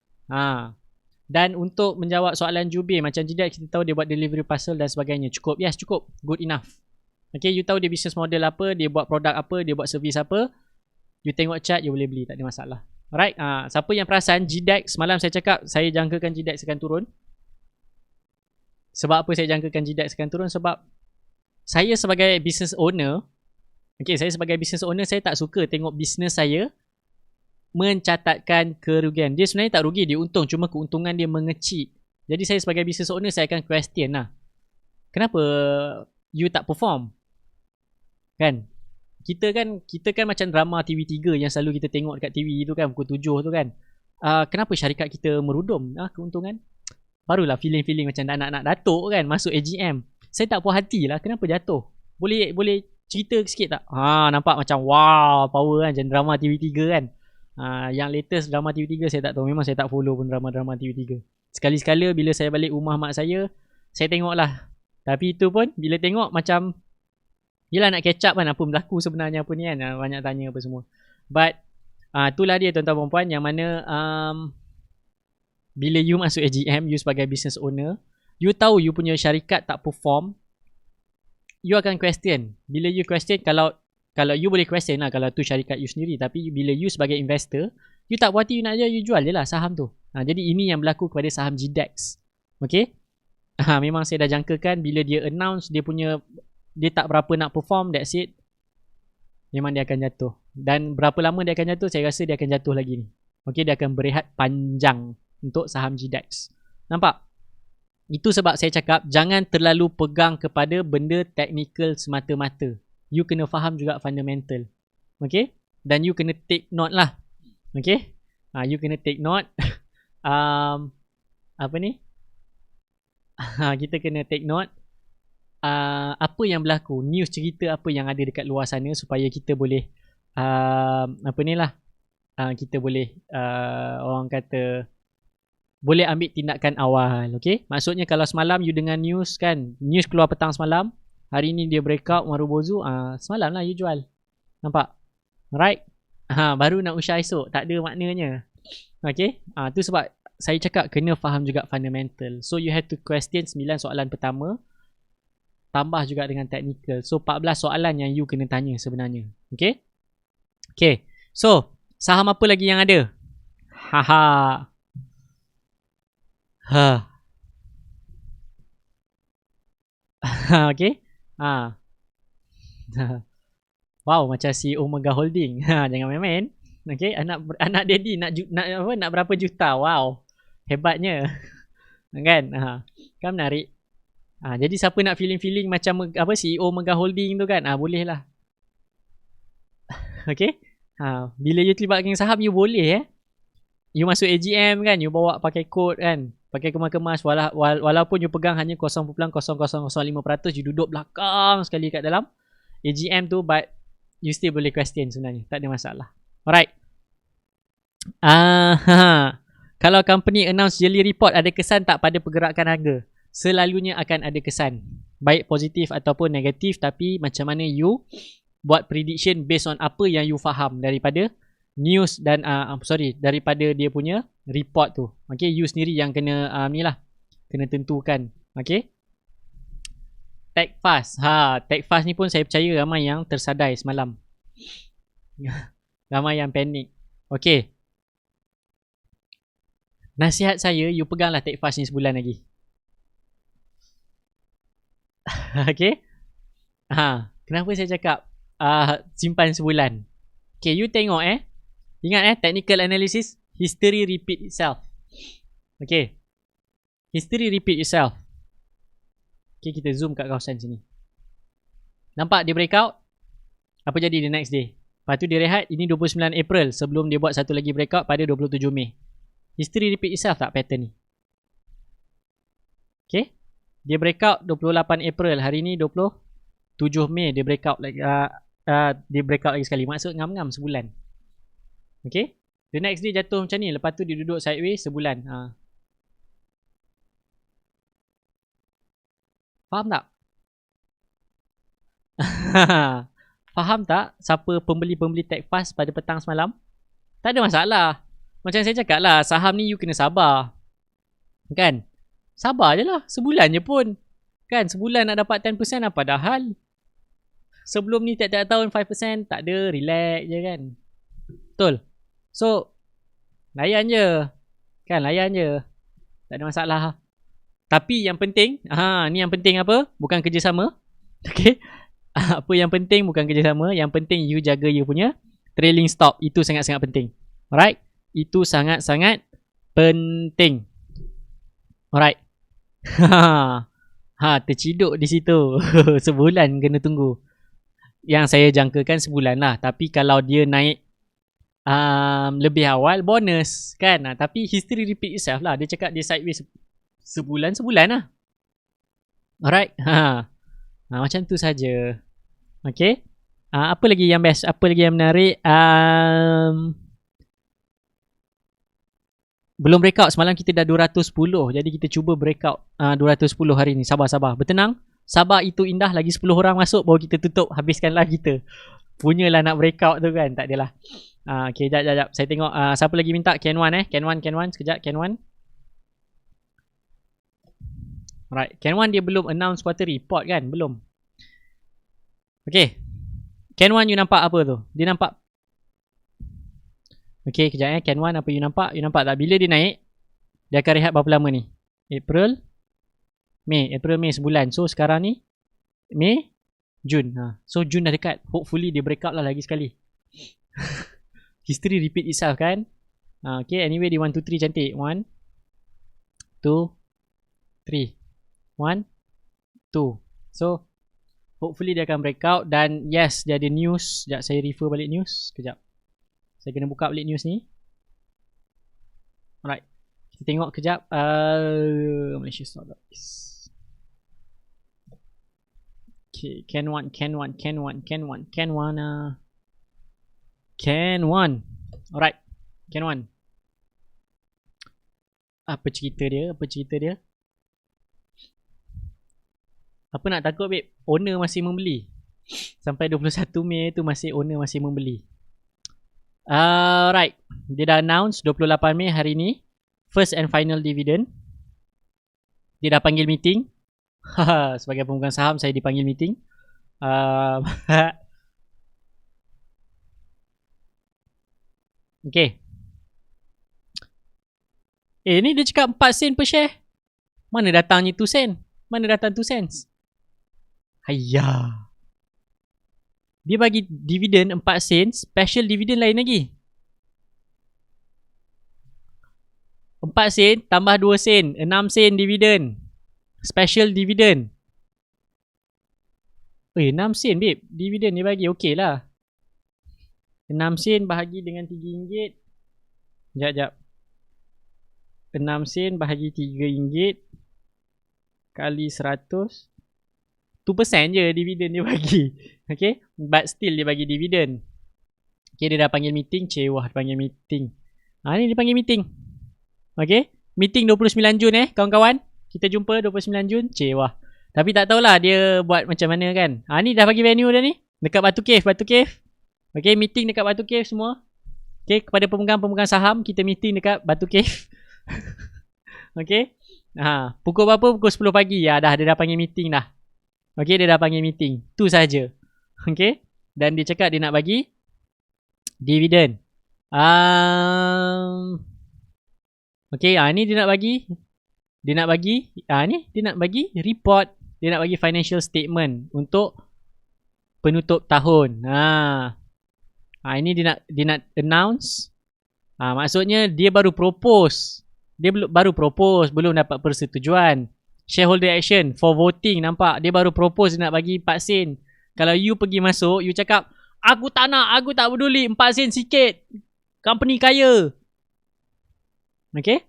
Dan untuk menjawab soalan Jubir, macam Jidat kita tahu dia buat delivery parcel dan sebagainya. Cukup? Yes, cukup. Good enough. Okay, you tahu dia business model apa, dia buat produk apa, dia buat servis apa. You tengok chart, you boleh beli. Tak ada masalah. Alright? Siapa yang perasan, GDAX, semalam saya cakap, saya jangkakan GDAX akan turun. Sebab apa saya jangkakan GDAX akan turun? Sebab saya sebagai business owner, saya tak suka tengok business saya mencatatkan kerugian. Dia sebenarnya tak rugi, dia untung, cuma keuntungan dia mengecil. Jadi saya sebagai business owner, saya akan question lah, kenapa you tak perform? Kan? Kita kan macam drama TV3 yang selalu kita tengok dekat TV tu kan, pukul 7 tu kan. Kenapa syarikat kita merudum keuntungan? Barulah feeling macam nak datuk kan, masuk AGM. Saya tak puas hati lah, kenapa jatuh? Boleh cerita sikit tak? Nampak macam wow, power kan, macam drama TV3 kan. Yang latest drama TV3 saya tak tahu. Memang saya tak follow pun drama-drama TV3. Sekali-sekala bila saya balik rumah mak saya tengok lah. Tapi itu pun bila tengok macam, yelah nak catch up kan apa berlaku sebenarnya apa ni kan. Banyak tanya apa semua. But itulah dia tuan-tuan perempuan, yang mana bila you masuk AGM, you sebagai business owner, you tahu you punya syarikat tak perform, you akan question. Bila you question, kalau you boleh question lah kalau tu syarikat you sendiri. Tapi bila you sebagai investor, you tak puas hati, you nak aja, you jual je lah saham tu. Jadi ini yang berlaku kepada saham GDAX. Okay? Memang saya dah jangkakan bila dia announce dia tak berapa nak perform, that's it. memang dia akan jatuh. Dan berapa lama dia akan jatuh? Saya rasa dia akan jatuh lagi ni. Okay, dia akan berehat panjang untuk saham GDAX. Nampak? Itu sebab saya cakap jangan terlalu pegang kepada benda technical semata-mata. You kena faham juga fundamental. Okay? Dan you kena take note lah. Okay? You kena take note. Apa ni? Kita kena take note. Apa yang berlaku. News cerita apa yang ada dekat luar sana supaya kita boleh apa ni lah. Kita boleh orang kata boleh ambil tindakan awal. Okay? Maksudnya kalau semalam you dengar news kan, news keluar petang semalam, hari ni dia breakout Marubozu, semalam lah you jual. Nampak? Alright? Baru nak usah esok, tak ada maknanya. Okay? Tu sebab saya cakap kena faham juga fundamental. So you have to question 9 soalan pertama, tambah juga dengan technical. So 14 soalan yang you kena tanya sebenarnya. Okay? Okay. So, saham apa lagi yang ada? Okay. Wow, macam CEO Mega Holding. Jangan main-main. Okay, anak daddy nak berapa juta? Wow. Hebatnya. Kan? Kan menarik. Jadi siapa nak feeling macam apa CEO Mega Holding tu kan? Boleh lah. Okay. Bila you terlibat dengan saham, you boleh you masuk AGM kan, you bawa pakai kod kan, pakai kemas-kemas, walaupun you pegang hanya 0.0005%, you duduk belakang sekali kat dalam AGM tu, but you still boleh question sebenarnya, tak ada masalah. Alright. Kalau company announce yearly report, ada kesan tak pada pergerakan harga? Selalunya akan ada kesan, baik positif ataupun negatif, tapi macam mana you buat prediction based on apa yang you faham daripada news dan daripada dia punya report tu. Okay, you sendiri yang kena ni lah, kena tentukan. Okay, Techfast. Techfast ni pun saya percaya ramai yang tersadai semalam. Ramai yang panik. Okay, nasihat saya, you peganglah Techfast ni sebulan lagi. Okay. Kenapa saya cakap simpan sebulan? Okay, you tengok ingat technical analysis, history repeat itself. Okay, history repeat itself. Okay, kita zoom kat kawasan sini. Nampak dia breakout? Apa jadi the next day? Lepas tu dia rehat, ini 29 April, sebelum dia buat satu lagi breakout pada 27 Mei. History repeat itself tak pattern ni? Okay, dia breakout 28 April, hari ni 27 Mei dia breakout lagi. Dia breakout lagi sekali. Maksud ngam-ngam sebulan. Okay, the next day jatuh macam ni, lepas tu dia duduk sideways sebulan. Faham tak? Faham tak siapa pembeli-pembeli Techfast pada petang semalam? Tak ada masalah. Macam saya cakap lah, saham ni you kena sabar. Kan? Sabar je lah, sebulan je pun. Kan, sebulan nak dapat 10% apa dah hal? Sebelum ni tiap-tiap tahun 5%, tak ada, relax je kan. Betul? So, layan je. Kan, layan je. Tak ada masalah. Tapi yang penting, ni yang penting apa? Bukan kerjasama. Okay. Apa yang penting bukan kerjasama. Yang penting you jaga you punya trailing stop. Itu sangat-sangat penting. Alright? Itu sangat-sangat penting. Alright. Terciduk di situ. Sebulan kena tunggu. Yang saya jangkakan sebulan lah. Tapi kalau dia naik lebih awal, bonus kan. Tapi history repeat itself lah. Dia cakap dia sideways sebulan lah. Alright. Macam tu saja. Okay. Apa lagi yang best? Apa lagi yang menarik? Belum breakout. Semalam kita dah 210. Jadi kita cuba breakout 210 hari ni. Sabar. Bertenang. Sabar, itu indah. Lagi 10 orang masuk baru kita tutup. Habiskanlah kita. Punyalah nak breakout tu kan. Tak adalah. Okay, jap. Saya tengok siapa lagi minta. Ken1 Ken1. Sekejap, Ken1. Alright. Ken1 dia belum announce quarter report kan? Belum. Okay. Ken1 you nampak apa tu? Dia nampak. Okay, kejap Ken1 apa you nampak? You nampak tak? Bila dia naik, dia akan rehat berapa lama ni? April, Mei sebulan. So sekarang ni Mei, Jun. So Jun dah dekat. Hopefully dia break out lah lagi sekali. History repeat itself kan. Okay, anyway dia 1, 2, 3 cantik. 1, 2, 3. 1, 2. So hopefully dia akan break out. Dan yes, dia ada news. Sekejap saya refer balik news. Sekejap. Saya kena buka balik news ni. Alright. Kita tengok kejap. Malaysia Start.is. Okay, Ken 1. Alright, Ken 1. Apa cerita dia? Apa nak takut babe? Owner masih membeli. Sampai 21 Mei tu owner masih membeli. Alright, dia dah announce 28 Mei hari ni first and final dividend. Dia dah panggil meeting. Sebagai pemegang saham saya dipanggil meeting. Okay. Ni dia cakap 4 sen per share. Mana datangnya 2 sen? Mana datang 2 cents? Hayya. Dia bagi dividen 4 sen, special dividen lain lagi. 4 sen tambah 2 sen, 6 sen dividen. Special dividend. 6 sen babe. Dividend dia bagi. Okey lah. 6 sen bahagi dengan RM3. Sekejap. 6 sen bahagi RM3 kali 100. 2% je dividen dia bagi. Okay. But still dia bagi dividen. Okay, dia dah panggil meeting. Cewah panggil meeting. Ni dia panggil meeting. Okay. Meeting 29 Jun kawan-kawan. Kita jumpa 29 Jun. Wah. Tapi tak tahulah dia buat macam mana kan. Ni dah bagi venue dah ni. Dekat Batu Cave. Okay, meeting dekat Batu Cave semua. Okay, kepada pemegang-pemegang saham, kita meeting dekat Batu Cave. Okay. Pukul berapa? Pukul 10 pagi. Dia dah panggil meeting dah. Okay, dia dah panggil meeting. Tu saja. Okay. Dan dia cakap dia nak bagi dividen. Okay, ni dia nak bagi. Dia nak bagi report, dia nak bagi financial statement untuk penutup tahun. Ini dia nak announce. Maksudnya dia baru propose. Belum dapat persetujuan. Shareholder action for voting, nampak? Dia baru propose dia nak bagi 4 sen. Kalau you pergi masuk, you cakap, aku tak nak, aku tak peduli, 4 sen sikit. Company kaya. Okay?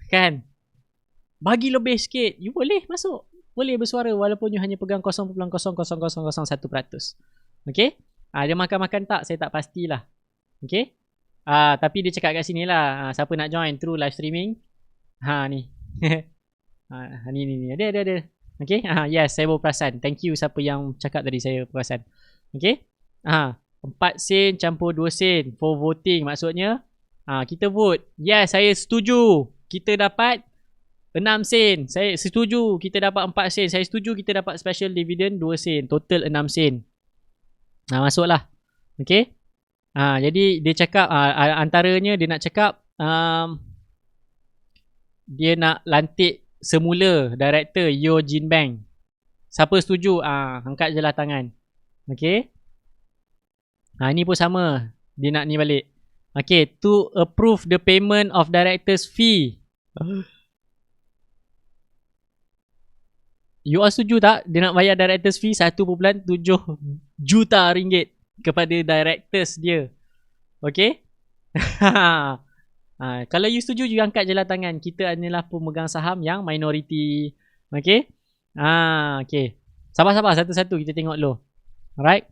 Kan? Bagi lebih sikit. You boleh masuk. Boleh bersuara walaupun you hanya pegang 0.0001%. Okay? Dia makan-makan tak? Saya tak pastilah. Okay? Tapi dia cakap kat sini lah. Siapa nak join through live streaming? Ni. Ni. Ada. Okay? Yes, saya baru perasan. Thank you siapa yang cakap tadi, saya perasan. Okay? 4 sen campur 2 sen for voting. Maksudnya, kita vote. Yes, saya setuju. Kita dapat 6 sen. Saya setuju kita dapat 4 sen. Saya setuju kita dapat special dividend 2 sen. Total 6 sen. Masuklah. Okay. Jadi dia cakap antaranya dia nak cakap dia nak lantik semula director Yo Jin Bang. Siapa setuju? Angkat je lah tangan. Okay. Ini pun sama. Dia nak ni balik. Okay, to approve the payment of director's fee. You all setuju tak? Dia nak bayar director's fee 1.7 juta ringgit kepada directors dia. Okay? Kalau you setuju, you angkat je lah tangan. Kita adalah pemegang saham yang minority. Okay? Okay. Sabar-sabar, satu-satu kita tengok dulu. Alright?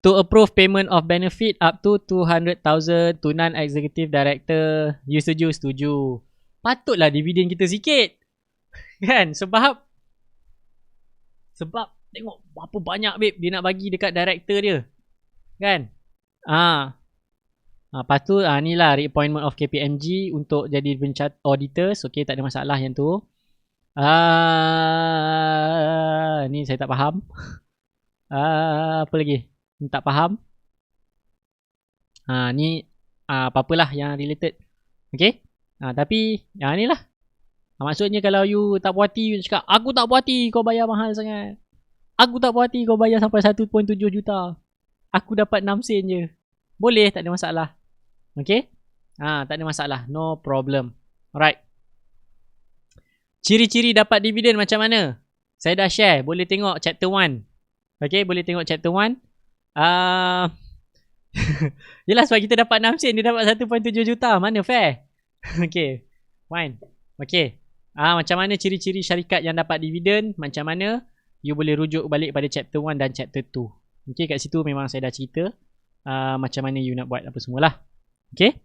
To approve payment of benefit up to 200,000 to non-executive director. You setuju? Setuju. Patutlah dividen kita sikit. Kan? Sebab tengok berapa banyak babe dia nak bagi dekat director dia. Kan? Lepas tu ni lah reappointment of KPMG untuk jadi pencatat auditors. Okay, tak ada masalah yang tu. Ni saya tak faham. Apa lagi? Tak faham. Ni apa-apalah yang related. Okay. Tapi ni lah. Maksudnya kalau you tak puas hati, you cakap, aku tak puas hati kau bayar mahal sangat. Aku tak puas hati kau bayar sampai 1.7 juta. Aku dapat 6 sen je. Boleh, tak ada masalah. Okay? Tak ada masalah. No problem. Alright. Ciri-ciri dapat dividen macam mana? Saya dah share. Boleh tengok chapter 1. Okay, boleh tengok chapter 1. Yelah, sebab kita dapat 6 sen, dia dapat 1.7 juta. Mana fair? Okay. Fine. Okay. Macam mana ciri-ciri syarikat yang dapat dividen? Macam mana? You boleh rujuk balik pada chapter 1 dan chapter 2. Okay, kat situ memang saya dah cerita macam mana you nak buat apa semualah. Okay.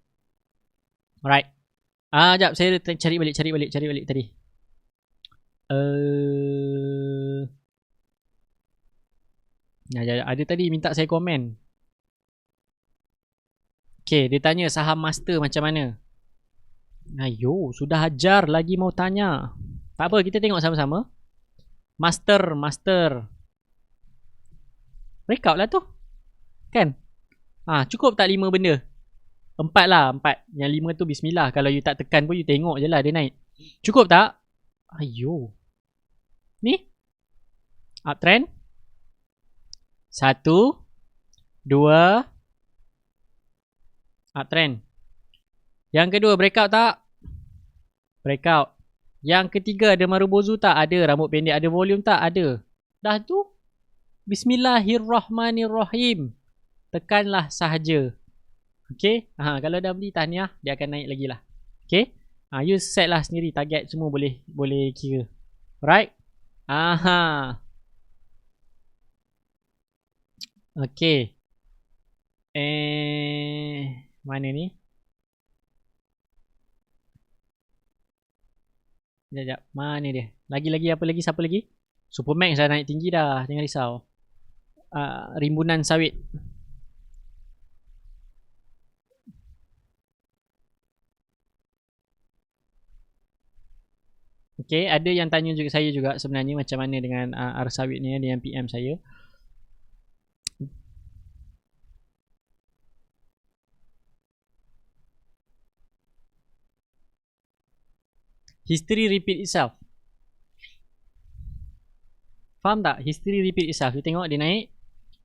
Alright. Sekejap, saya cari balik tadi. Ada tadi minta saya komen. Okay, dia tanya saham master macam mana. Ayo, sudah ajar lagi mau tanya. Tak apa, kita tengok sama-sama. Master. Breakout lah tu. Kan? Cukup tak 5 benda? 4 lah, 4. Yang 5 tu bismillah. Kalau you tak tekan pun you tengok je lah dia naik. Cukup tak? Ayo. Ni? Uptrend. 1 2 uptrend. Yang kedua, breakout tak? Breakout. Yang ketiga, ada marubozu tak? Ada. Rambut pendek ada volume tak? Ada. Dah tu. Bismillahirrahmanirrahim. Tekanlah sahaja. Okay. Kalau dah beli tahniah, dia akan naik lagi lah. Okay. You set lah sendiri. Target semua boleh kira. Alright. Okay. Mana ni? Sekejap. Mana dia? Lagi apa lagi? Siapa lagi? Supermax dah naik tinggi dah. Jangan risau. Rimbunan sawit. Okay, ada yang tanya juga saya juga sebenarnya macam mana dengan arus sawit ni, dengan PM saya. History repeat itself. Faham tak? History repeat itself. You tengok dia naik,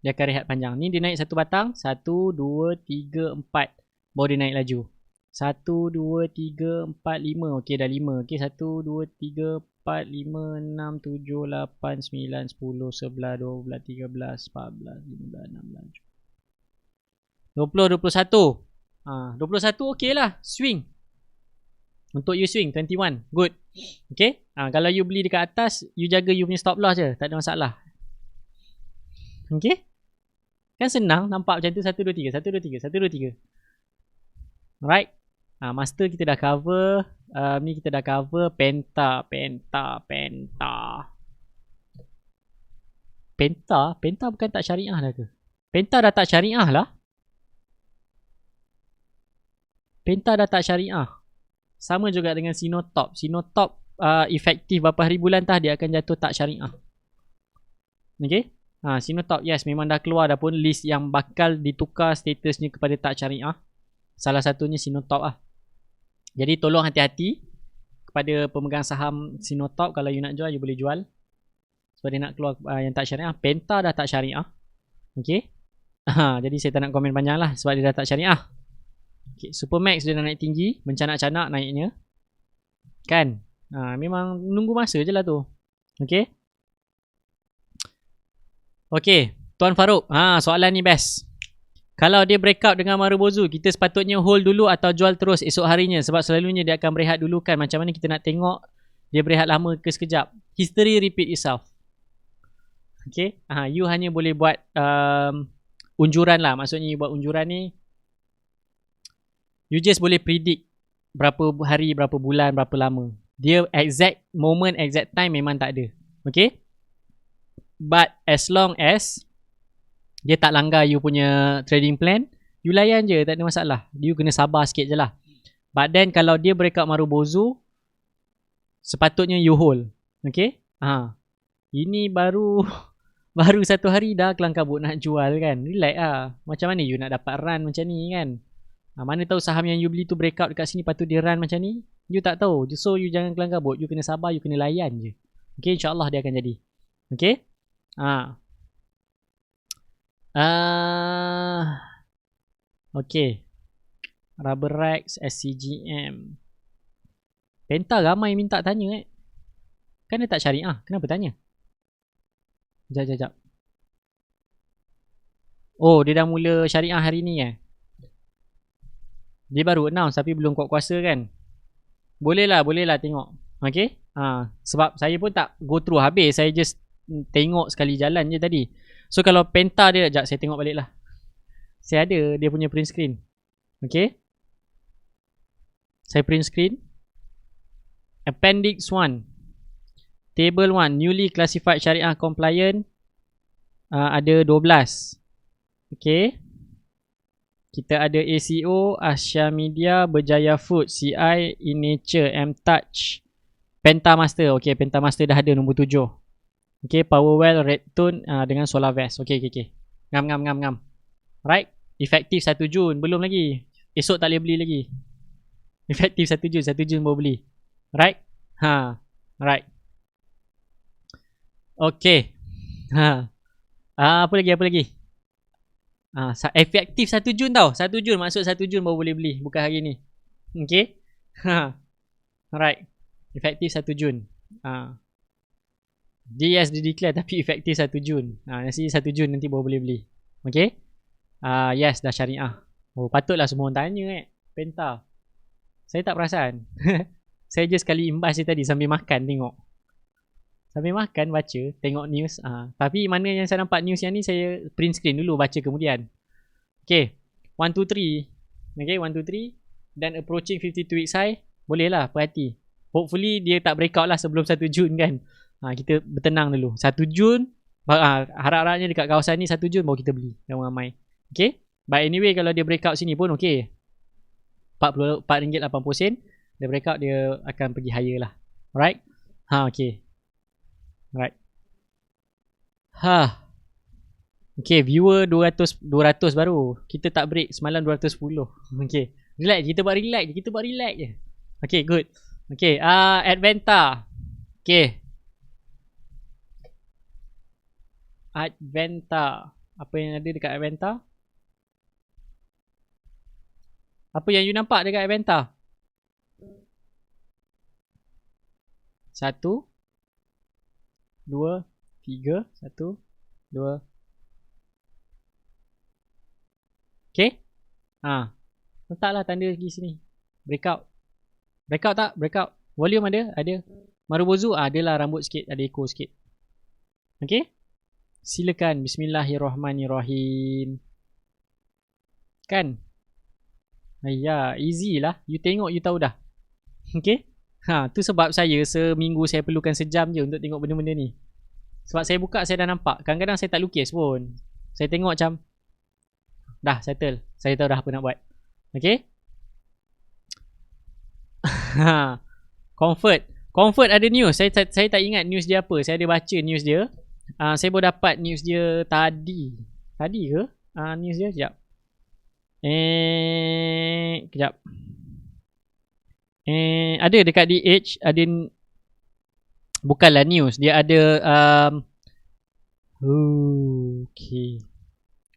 dia akan rehat panjang. Ni dia naik satu batang, 1, 2, 3, 4. Baru dia naik laju. 1, 2, 3, 4, 5. Okey, dah 5. Okey, 1, 2, 3, 4, 5, 6, 7, 8, 9, 10, 11, 12, 13, 14, 15, 16, 20, 21. 21 okey lah. Swing. Untuk you swing 21. Good. Okay. Kalau you beli dekat atas, you jaga you punya stop loss je. Tak ada masalah. Okay. Kan senang nampak macam tu. 1, 2, 3. 1, 2, 3. 1, 2, 3. Alright. Master kita dah cover. Ni kita dah cover. Penta. Penta bukan tak syariah dah ke? Penta dah tak syariah lah. Penta dah tak syariah. Sama juga dengan Sinotop. Sinotop efektif berapa hari bulan tah dia akan jatuh tak syariah. Okay. Sinotop yes memang dah keluar dah pun list yang bakal ditukar statusnya kepada tak syariah. Salah satunya Sinotop lah. Jadi tolong hati-hati kepada pemegang saham Sinotop. Kalau you nak jual, you boleh jual. Sebab dia nak keluar yang tak syariah. Penta dah tak syariah. Okay. Jadi saya tak nak komen panjang lah sebab dia dah tak syariah. Okay, Supermax dia dah naik tinggi, mencanak-canak naiknya. Kan? Memang nunggu masa je lah tu. Okay. Okay, Tuan Farouk. Soalan ni best. Kalau dia breakout dengan marubozu, kita sepatutnya hold dulu atau jual terus esok harinya? Sebab selalunya dia akan berehat dulu kan. Macam mana kita nak tengok dia berehat lama ke sekejap? History repeat itself. Okay. You hanya boleh buat unjuran lah. Maksudnya you buat unjuran ni, you just boleh predict berapa hari, berapa bulan, berapa lama. Dia exact moment, exact time memang tak ada. Okay. But as long as dia tak langgar you punya trading plan, you layan je, tak ada masalah. You kena sabar sikit je lah. But then kalau dia breakout marubozu, sepatutnya you hold. Okay. Ini baru satu hari dah kelang kabut nak jual kan. Relax lah. Macam mana you nak dapat run macam ni kan? Mana tahu saham yang you beli tu breakout dekat sini, patut dia run macam ni. You tak tahu. So you jangan kelang kabut. You kena sabar, you kena layan je. Okay, insyaAllah dia akan jadi. Okay. Okay. Rubber Racks SCGM. Penta ramai minta tanya Kan dia tak syariah. Kenapa tanya? Sekejap. Oh, dia dah mula syariah hari ni Dia baru announce tapi belum kuat-kuasa kan. Boleh lah tengok. Okay. Sebab saya pun tak go through habis. Saya just tengok sekali jalan je tadi. So kalau penta dia, sekejap saya tengok balik lah. Saya ada dia punya print screen. Okay. Saya print screen. Appendix 1. Table 1. Newly classified syariah compliant. Ada 12. Okay. Kita ada ACO, Asia Media, Berjaya Food, CI, eNature, M-Touch, Pentamaster. Okay, Pentamaster dah ada nombor 7. Okay, Powerwell, Redtone dengan SolarVest. Okay. Ngam. Right. Efektif 1 Jun. Belum lagi. Esok tak boleh beli lagi. Efektif 1 Jun. 1 Jun baru beli. Right. Right. Okay. Apa lagi? Efektif 1 Jun tau. 1 Jun maksud 1 Jun baru boleh beli. Bukan hari ni. Okay. Right. Efektif 1 Jun. Dia declare tapi efektif 1 Jun. Nanti 1 Jun nanti baru boleh beli. Okay. Yes, dah syariah. Oh, patutlah semua orang tanya Penta. Saya tak perasan. Saya just sekali imbas je tadi sambil makan tengok. Sambil makan baca, tengok news. Tapi mana yang saya nampak news yang ni, saya print screen dulu, baca kemudian. Okay. 1, 2, 3. Okay, 1, 2, 3. Dan approaching 52 weeks high. Boleh lah, perhati. Hopefully dia tak breakout lah sebelum 1 Jun kan. Kita bertenang dulu. 1 Jun. Harap-harapnya dekat kawasan ni 1 Jun baru kita beli. Ramai-ramai. Okay. But anyway, kalau dia breakout sini pun okay. RM44.80. Dia breakout, dia akan pergi higher lah. Alright. Okay. Right. Okay, viewer 200 baru. Kita tak break semalam 210. Okay. Relax, kita buat relax je. Okay, good. Okay, Adventa. Okay. Adventa. Apa yang ada dekat Adventa? Apa yang you nampak dekat Adventa? 1 2 3 1 2. Okay. Letaklah tanda lagi sini. Breakout tak? Breakout. Volume ada. Marubozu adalah rambut sikit, ada echo sikit. Okay. Silakan. Bismillahirrahmanirrahim. Kan? Easy lah. You tengok, you tahu dah. Okay. Tu sebab saya seminggu saya perlukan sejam je untuk tengok benda-benda ni. Sebab saya buka, saya dah nampak. Kadang-kadang saya tak lukis pun. Saya tengok macam dah settle. Saya tahu dah apa nak buat. Okay. Comfort ada news. Saya tak ingat news dia apa. Saya ada baca news dia. Saya baru dapat news dia tadi. Tadi ke? News dia sekejap. Kejap. Ada dekat DH. Ada. Bukanlah news. Dia ada okay.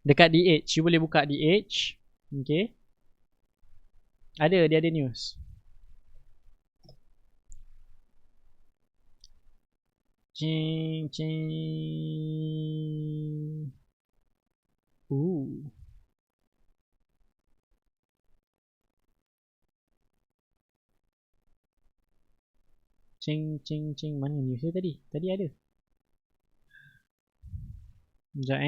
Dekat DH. You boleh buka DH. Okay. Dia ada news. Cing. Cing. Mana news dia tadi? Tadi ada. Sekejap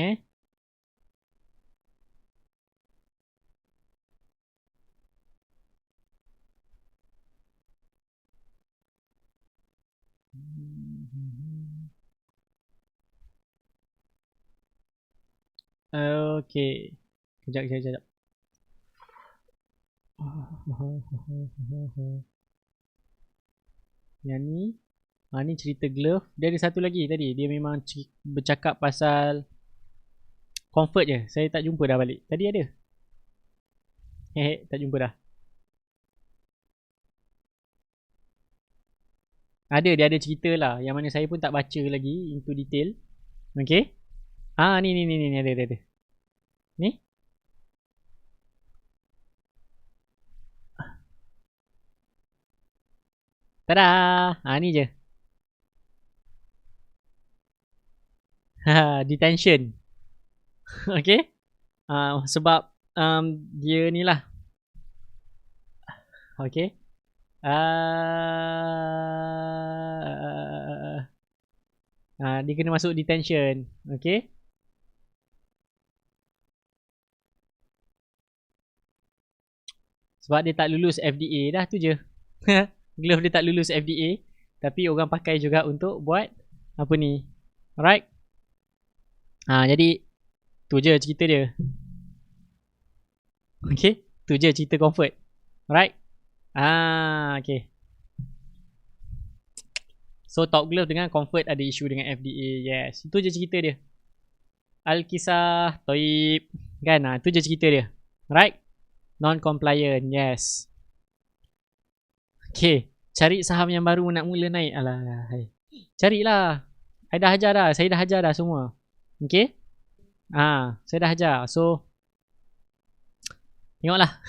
Okay. Kejap. Yang ni. Ni cerita glove. Dia ada satu lagi tadi. Dia memang bercakap pasal comfort je. Saya tak jumpa dah balik. Tadi ada. Tak jumpa dah. Dia ada cerita lah. Yang mana saya pun tak baca lagi into detail. Okay. Ni ada. Ni. Tada! Ni je. Detention. Okay. Sebab dia ni lah. Okay. Dia kena masuk detention. Okay. Sebab dia tak lulus FDA dah, tu je. Glove dia tak lulus FDA. Tapi orang pakai juga untuk buat apa ni. Alright. Jadi tu je cerita dia. Okay. Tu je cerita Comfort. Alright. Okay. So Top Glove dengan Comfort ada isu dengan FDA. Yes. Itu je cerita dia. Al-Kisah Toib. Kan? Tu je cerita dia. Alright. Non-compliant. Yes. Okay. Cari saham yang baru nak mula naik. Alah. Carilah. Saya dah hajar dah. Saya dah hajar dah semua. Okay. Saya dah hajar. So. Tengoklah.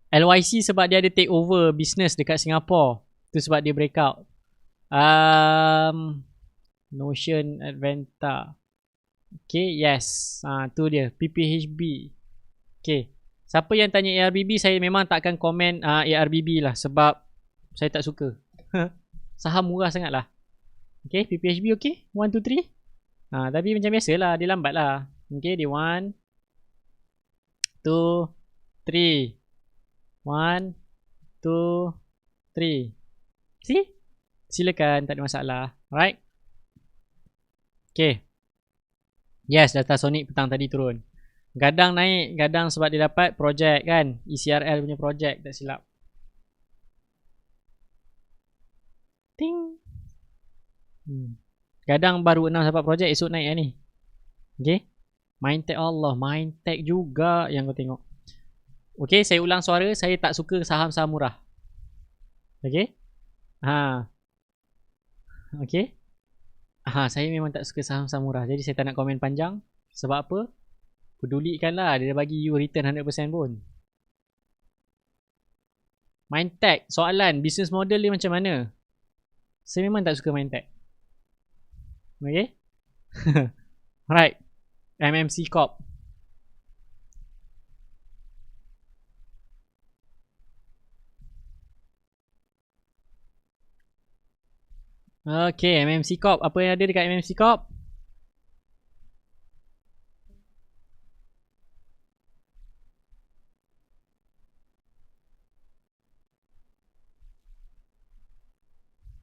LYC sebab dia ada take over business dekat Singapore. Tu sebab dia breakout. Notion Adventa. Okay. Yes. Tu dia. PPHB. Okay. Siapa yang tanya ARBB, saya memang takkan komen ARBB lah. Sebab saya tak suka. Saham murah sangat lah. Okay, PPHB okay? 1, 2, 3. Tapi macam biasa lah, dia lambat lah. Okay, dia 1, 2, 3. 1, 2, 3. See? Silakan, tak ada masalah. Alright. Okay. Yes, data Sonic petang tadi turun. Gadang naik, gadang sebab dia dapat projek kan. ECRL punya projek, tak silap. Ting. Gadang baru 6 dapat projek, esok naik ni. Okay. Mindtech Allah, Mindtech juga yang kau tengok. Okay, saya ulang suara, saya tak suka saham-saham murah. Okay. Okay. Saya memang tak suka saham-saham murah. Jadi saya tak nak komen panjang. Sebab apa? Pedulikan lah, dia dah bagi you return 100% pun. Mindtech, soalan business model dia macam mana? Saya memang tak suka Mindtech. Okay. Alright. MMC Corp. Okay, MMC Corp. Apa yang ada dekat MMC Corp?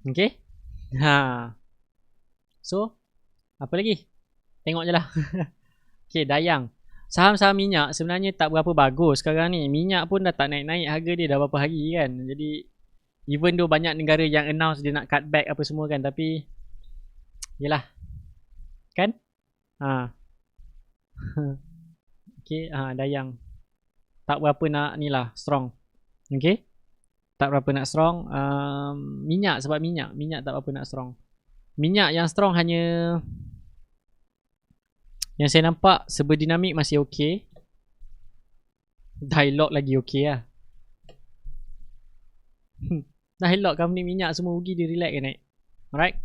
Okay. So, apa lagi? Tengok je lah. Okay, Dayang. Saham-saham minyak sebenarnya tak berapa bagus sekarang ni. Minyak pun dah tak naik-naik harga dia dah berapa hari kan. Jadi, even though banyak negara yang announce dia nak cut back apa semua kan. Tapi, yelah. Kan? Okay, Dayang. Tak berapa nak ni lah, strong. Okay. Tak berapa nak strong. Minyak sebab minyak. Minyak tak berapa nak strong. Minyak yang strong hanya yang saya nampak seberdinamik masih okey. Dialog lagi okey lah. Dialog company minyak semua rugi, dia relax ke naik. Alright.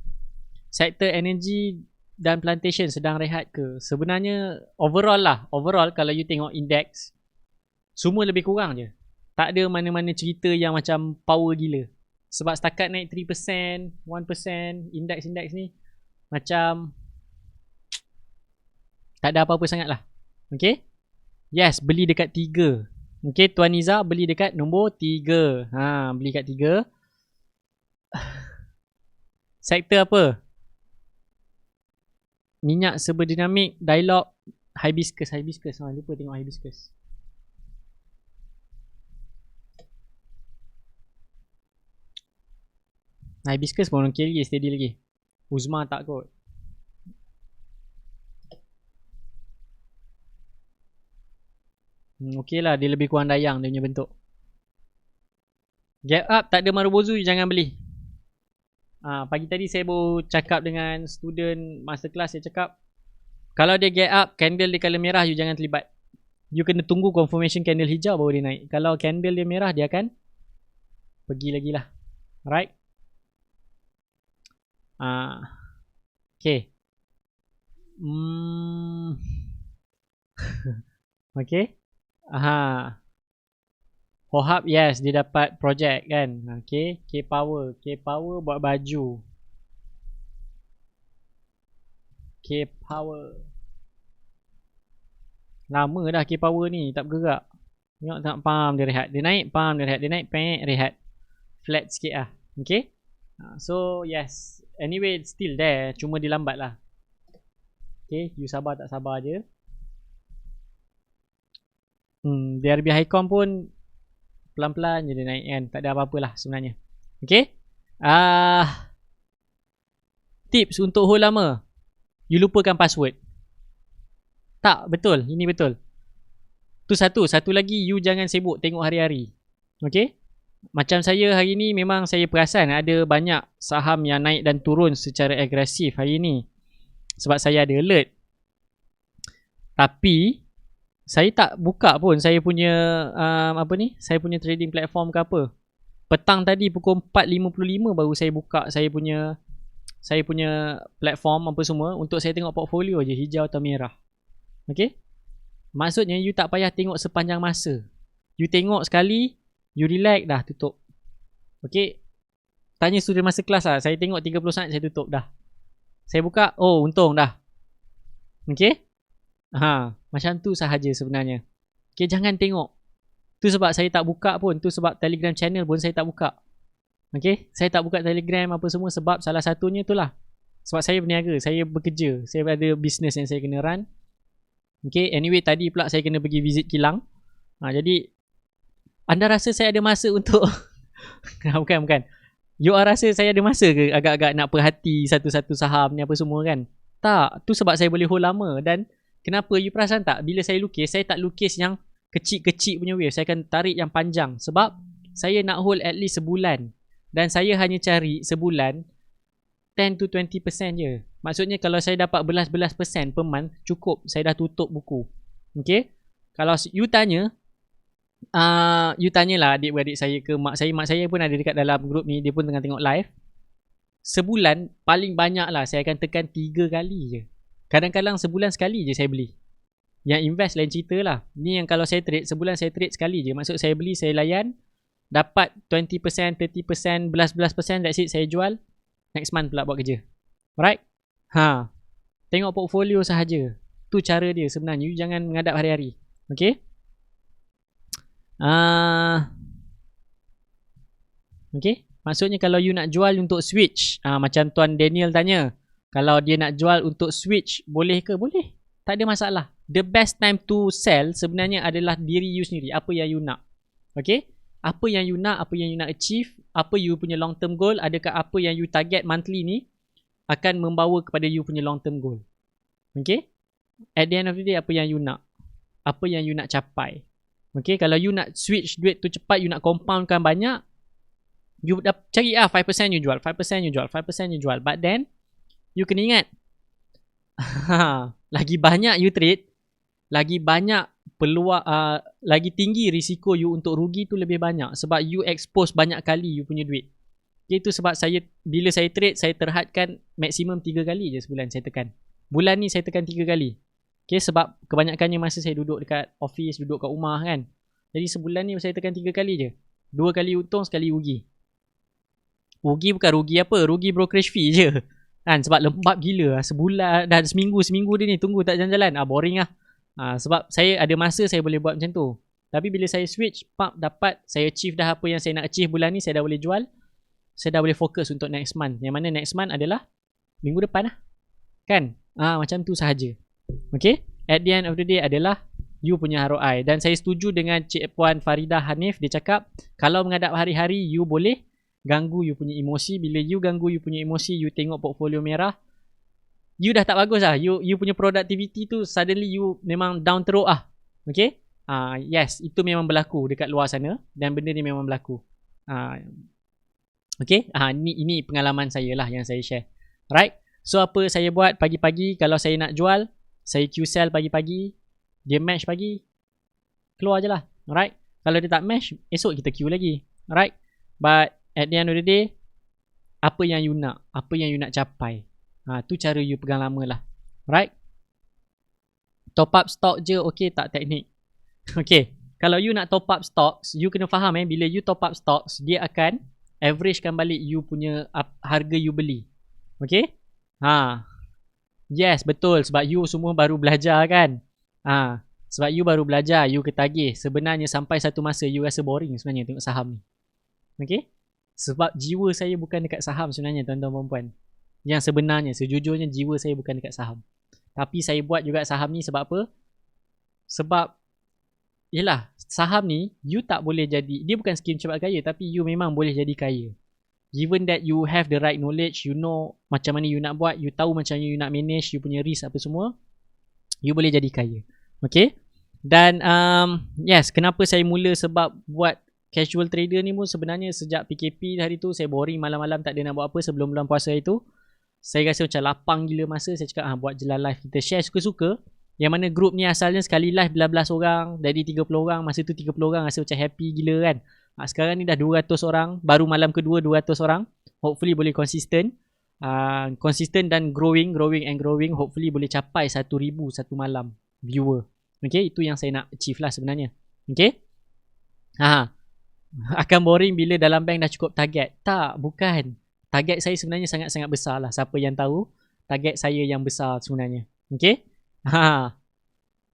Sektor energy dan plantation sedang rehat ke? Sebenarnya overall lah. Overall kalau you tengok index, semua lebih kurang je. Tak ada mana-mana cerita yang macam power gila. Sebab setakat naik 3%, 1%, indeks-indeks ni macam tak ada apa-apa sangat lah. Okay. Yes, beli dekat 3. Okay, Tuan Niza beli dekat nombor 3. Beli kat 3. Sektor apa? Minyak seberdinamik, dialog, hibiscus. Lupa tengok hibiscus. Hibiscus pun okey lagi, steady lagi. Uzma tak kot. Okey lah, dia lebih kurang Dayang dia punya bentuk. Gap up tak ada Marubozu, jangan beli. Pagi tadi saya baru cakap dengan student masterclass. Saya cakap, kalau dia get up, candle dia colour merah, you jangan terlibat. You kena tunggu confirmation candle hijau baru dia naik. Kalau candle dia merah, dia akan pergi lagi lah. Alright. Okay. Okay. Hohab, yes, dia dapat project kan. Okay. K-Power buat baju. K-Power. Lama dah K-Power ni tak bergerak. Tengok tak, pam dia rehat. Dia naik, pam dia rehat. Dia naik, pek, rehat. Flat sikit lah. Okay. So yes. Anyway, it's still there. Cuma dia lambat lah. Okay. You sabar tak sabar je. DRB Highcom pun pelan-pelan je dia naik kan. Tak ada apa-apa lah sebenarnya. Okay. Tips untuk hold lama. You lupakan password. Tak, betul. Ini betul. Tu satu. Satu lagi, you jangan sibuk tengok hari-hari. Okay. Macam saya hari ni memang saya perasan ada banyak saham yang naik dan turun secara agresif hari ni. Sebab saya ada alert. Tapi saya tak buka pun saya punya saya punya trading platform ke apa. Petang tadi pukul 4.55 baru saya buka saya punya platform apa semua untuk saya tengok portfolio je, hijau atau merah. Okay. Maksudnya you tak payah tengok sepanjang masa. You tengok sekali, you relax, dah tutup. Okay. Tanya student masa kelas lah. Saya tengok 30 saat saya tutup dah. Saya buka, oh untung dah. Okay. Macam tu sahaja sebenarnya. Okay, jangan tengok. Tu sebab saya tak buka pun. Tu sebab Telegram channel pun saya tak buka. Okay, saya tak buka Telegram apa semua sebab salah satunya tu lah. Sebab saya berniaga, saya bekerja, saya ada business yang saya kena run. Okay, anyway tadi pula saya kena pergi visit kilang. Jadi anda rasa saya ada masa untuk bukan. You rasa saya ada masa ke agak-agak nak perhati satu-satu saham ni apa semua kan? Tak, tu sebab saya boleh hold lama. Dan kenapa you perasan tak? Bila saya lukis, saya tak lukis yang kecil-kecil punya wave. Saya akan tarik yang panjang. Sebab saya nak hold at least sebulan. Dan saya hanya cari sebulan 10 to 20% je. Maksudnya kalau saya dapat belas-belas persen per month, cukup. Saya dah tutup buku. Okay? Kalau you tanya, you tanyalah adik-beradik saya ke mak saya pun ada dekat dalam grup ni. Dia pun tengah tengok live. Sebulan paling banyak lah saya akan tekan 3 kali je. Kadang-kadang sebulan sekali je saya beli. Yang invest lain cerita lah. Ni yang kalau saya trade, sebulan saya trade sekali je. Maksud saya beli, saya layan. Dapat 20%, 30%, belas-belas persen, that's it, saya jual. Next month pula buat kerja. Alright? Tengok portfolio sahaja. Tu cara dia sebenarnya. You jangan menghadap hari-hari. Okay? Okay? Maksudnya kalau you nak jual untuk switch. Macam Tuan Daniel tanya. Kalau dia nak jual untuk switch, boleh ke? Boleh. Tak ada masalah. The best time to sell sebenarnya adalah diri you sendiri. Apa yang you nak. Okay? Apa yang you nak, apa yang you nak achieve, apa you punya long term goal, adakah apa yang you target monthly ni akan membawa kepada you punya long term goal. Okay? At the end of the day, apa yang you nak. Apa yang you nak capai. Okay? Kalau you nak switch duit tu cepat, you nak compoundkan banyak, you dah cari 5% you jual, 5% you jual, 5% you jual. But then, you kena ingat, lagi banyak you trade, lagi banyak peluang, lagi tinggi risiko you untuk rugi tu lebih banyak. Sebab you expose banyak kali you punya duit. Okay, itu sebab saya, bila saya trade, saya terhadkan maksimum 3 kali je sebulan saya tekan. Bulan ni saya tekan 3 kali. Okay, sebab kebanyakannya masa saya duduk dekat office, duduk kat rumah kan. Jadi sebulan ni saya tekan 3 kali je. 2 kali untung, sekali rugi. Rugi bukan rugi apa, rugi brokerage fee je. Kan, sebab lembab gila lah. Sebulan, dah seminggu dia ni tunggu tak jalan-jalan. Boring lah. Sebab saya ada masa saya boleh buat macam tu. Tapi bila saya switch, dapat, saya achieve dah apa yang saya nak achieve bulan ni, saya dah boleh jual. Saya dah boleh fokus untuk next month. Yang mana next month adalah minggu depan lah. Kan? Macam tu sahaja. Okay? At the end of the day adalah you punya ROI. Dan saya setuju dengan Cik Puan Faridah Hanif. Dia cakap, kalau menghadap hari-hari, you boleh ganggu you punya emosi. Bila you ganggu you punya emosi, you tengok portfolio merah, you dah tak bagus lah. You punya productivity tu suddenly you memang down teruk lah. Okay? Yes, itu memang berlaku dekat luar sana. Dan benda ni memang berlaku. Okay, ini pengalaman saya lah yang saya share. Right, so apa saya buat pagi-pagi kalau saya nak jual, saya Q-sell pagi-pagi, dia match pagi, keluar je lah. Alright, kalau dia tak match, esok kita Q lagi. Alright, but at the end of the day, apa yang you nak, apa yang you nak capai, tu cara you pegang lama lah. Right, top up stock je okay tak teknik. Okay, kalau you nak top up stocks, you kena faham bila you top up stocks, dia akan averagekan balik you punya harga you beli. Okay, yes betul, sebab you semua baru belajar kan. Sebab you baru belajar, you ketagih. Sebenarnya sampai satu masa you rasa boring sebenarnya tengok saham ni. Okay, sebab jiwa saya bukan dekat saham sebenarnya tuan-tuan dan puan. Yang sebenarnya, sejujurnya jiwa saya bukan dekat saham. Tapi saya buat juga saham ni sebab apa? Sebab yelah, saham ni you tak boleh jadi, dia bukan skim cepat kaya, tapi you memang boleh jadi kaya. Given that you have the right knowledge, you know macam mana you nak buat, you tahu macam mana you nak manage, you punya risk apa semua, you boleh jadi kaya. Okay, dan yes, kenapa saya mula sebab buat casual trader ni pun sebenarnya sejak PKP hari tu saya boring malam-malam tak ada nak buat apa sebelum bulan puasa itu. Saya rasa macam lapang gila masa, saya cakap buat je lah live, kita share suka-suka. Yang mana group ni asalnya sekali live belas-belas orang, jadi 30 orang, masa tu 30 orang rasa macam happy gila kan. Sekarang ni dah 200 orang, baru malam kedua 200 orang. Hopefully boleh konsisten. Konsisten dan growing, hopefully boleh capai 1,000 satu malam viewer. Okay, itu yang saya nak achieve lah sebenarnya. Okay, akan boring bila dalam bank dah cukup target. Tak, bukan. Target saya sebenarnya sangat-sangat besar lah. Siapa yang tahu, target saya yang besar sebenarnya. Okay,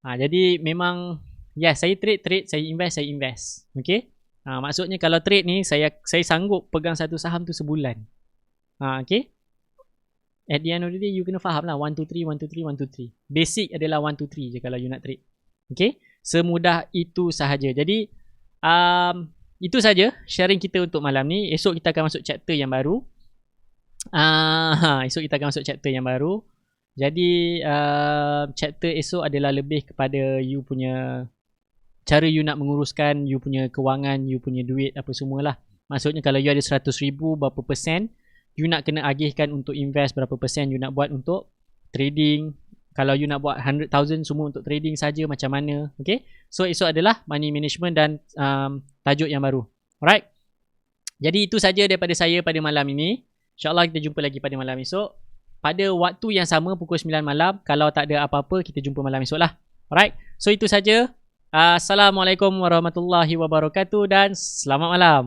jadi memang yes, saya trade, saya invest. Okay, maksudnya kalau trade ni saya sanggup pegang satu saham tu sebulan. Okay, at the end of the day you kena faham lah 1, 2, 3. Basic adalah 1, 2, 3 je kalau you nak trade. Okay, semudah itu sahaja. Jadi itu saja sharing kita untuk malam ni. Esok kita akan masuk chapter yang baru. Jadi chapter esok adalah lebih kepada you punya cara you nak menguruskan you punya kewangan, you punya duit apa semualah. Maksudnya kalau you ada 100,000, berapa persen you nak kena agihkan untuk invest, berapa persen you nak buat untuk trading. Kalau you nak buat 100,000 semua untuk trading saja, macam mana. Okay, so esok adalah money management dan tajuk yang baru. Alright, jadi itu saja daripada saya pada malam ini. InsyaAllah kita jumpa lagi pada malam esok pada waktu yang sama, pukul 9 malam. Kalau tak ada apa-apa, kita jumpa malam esok lah. Alright, so itu saja. Assalamualaikum warahmatullahi wabarakatuh dan selamat malam.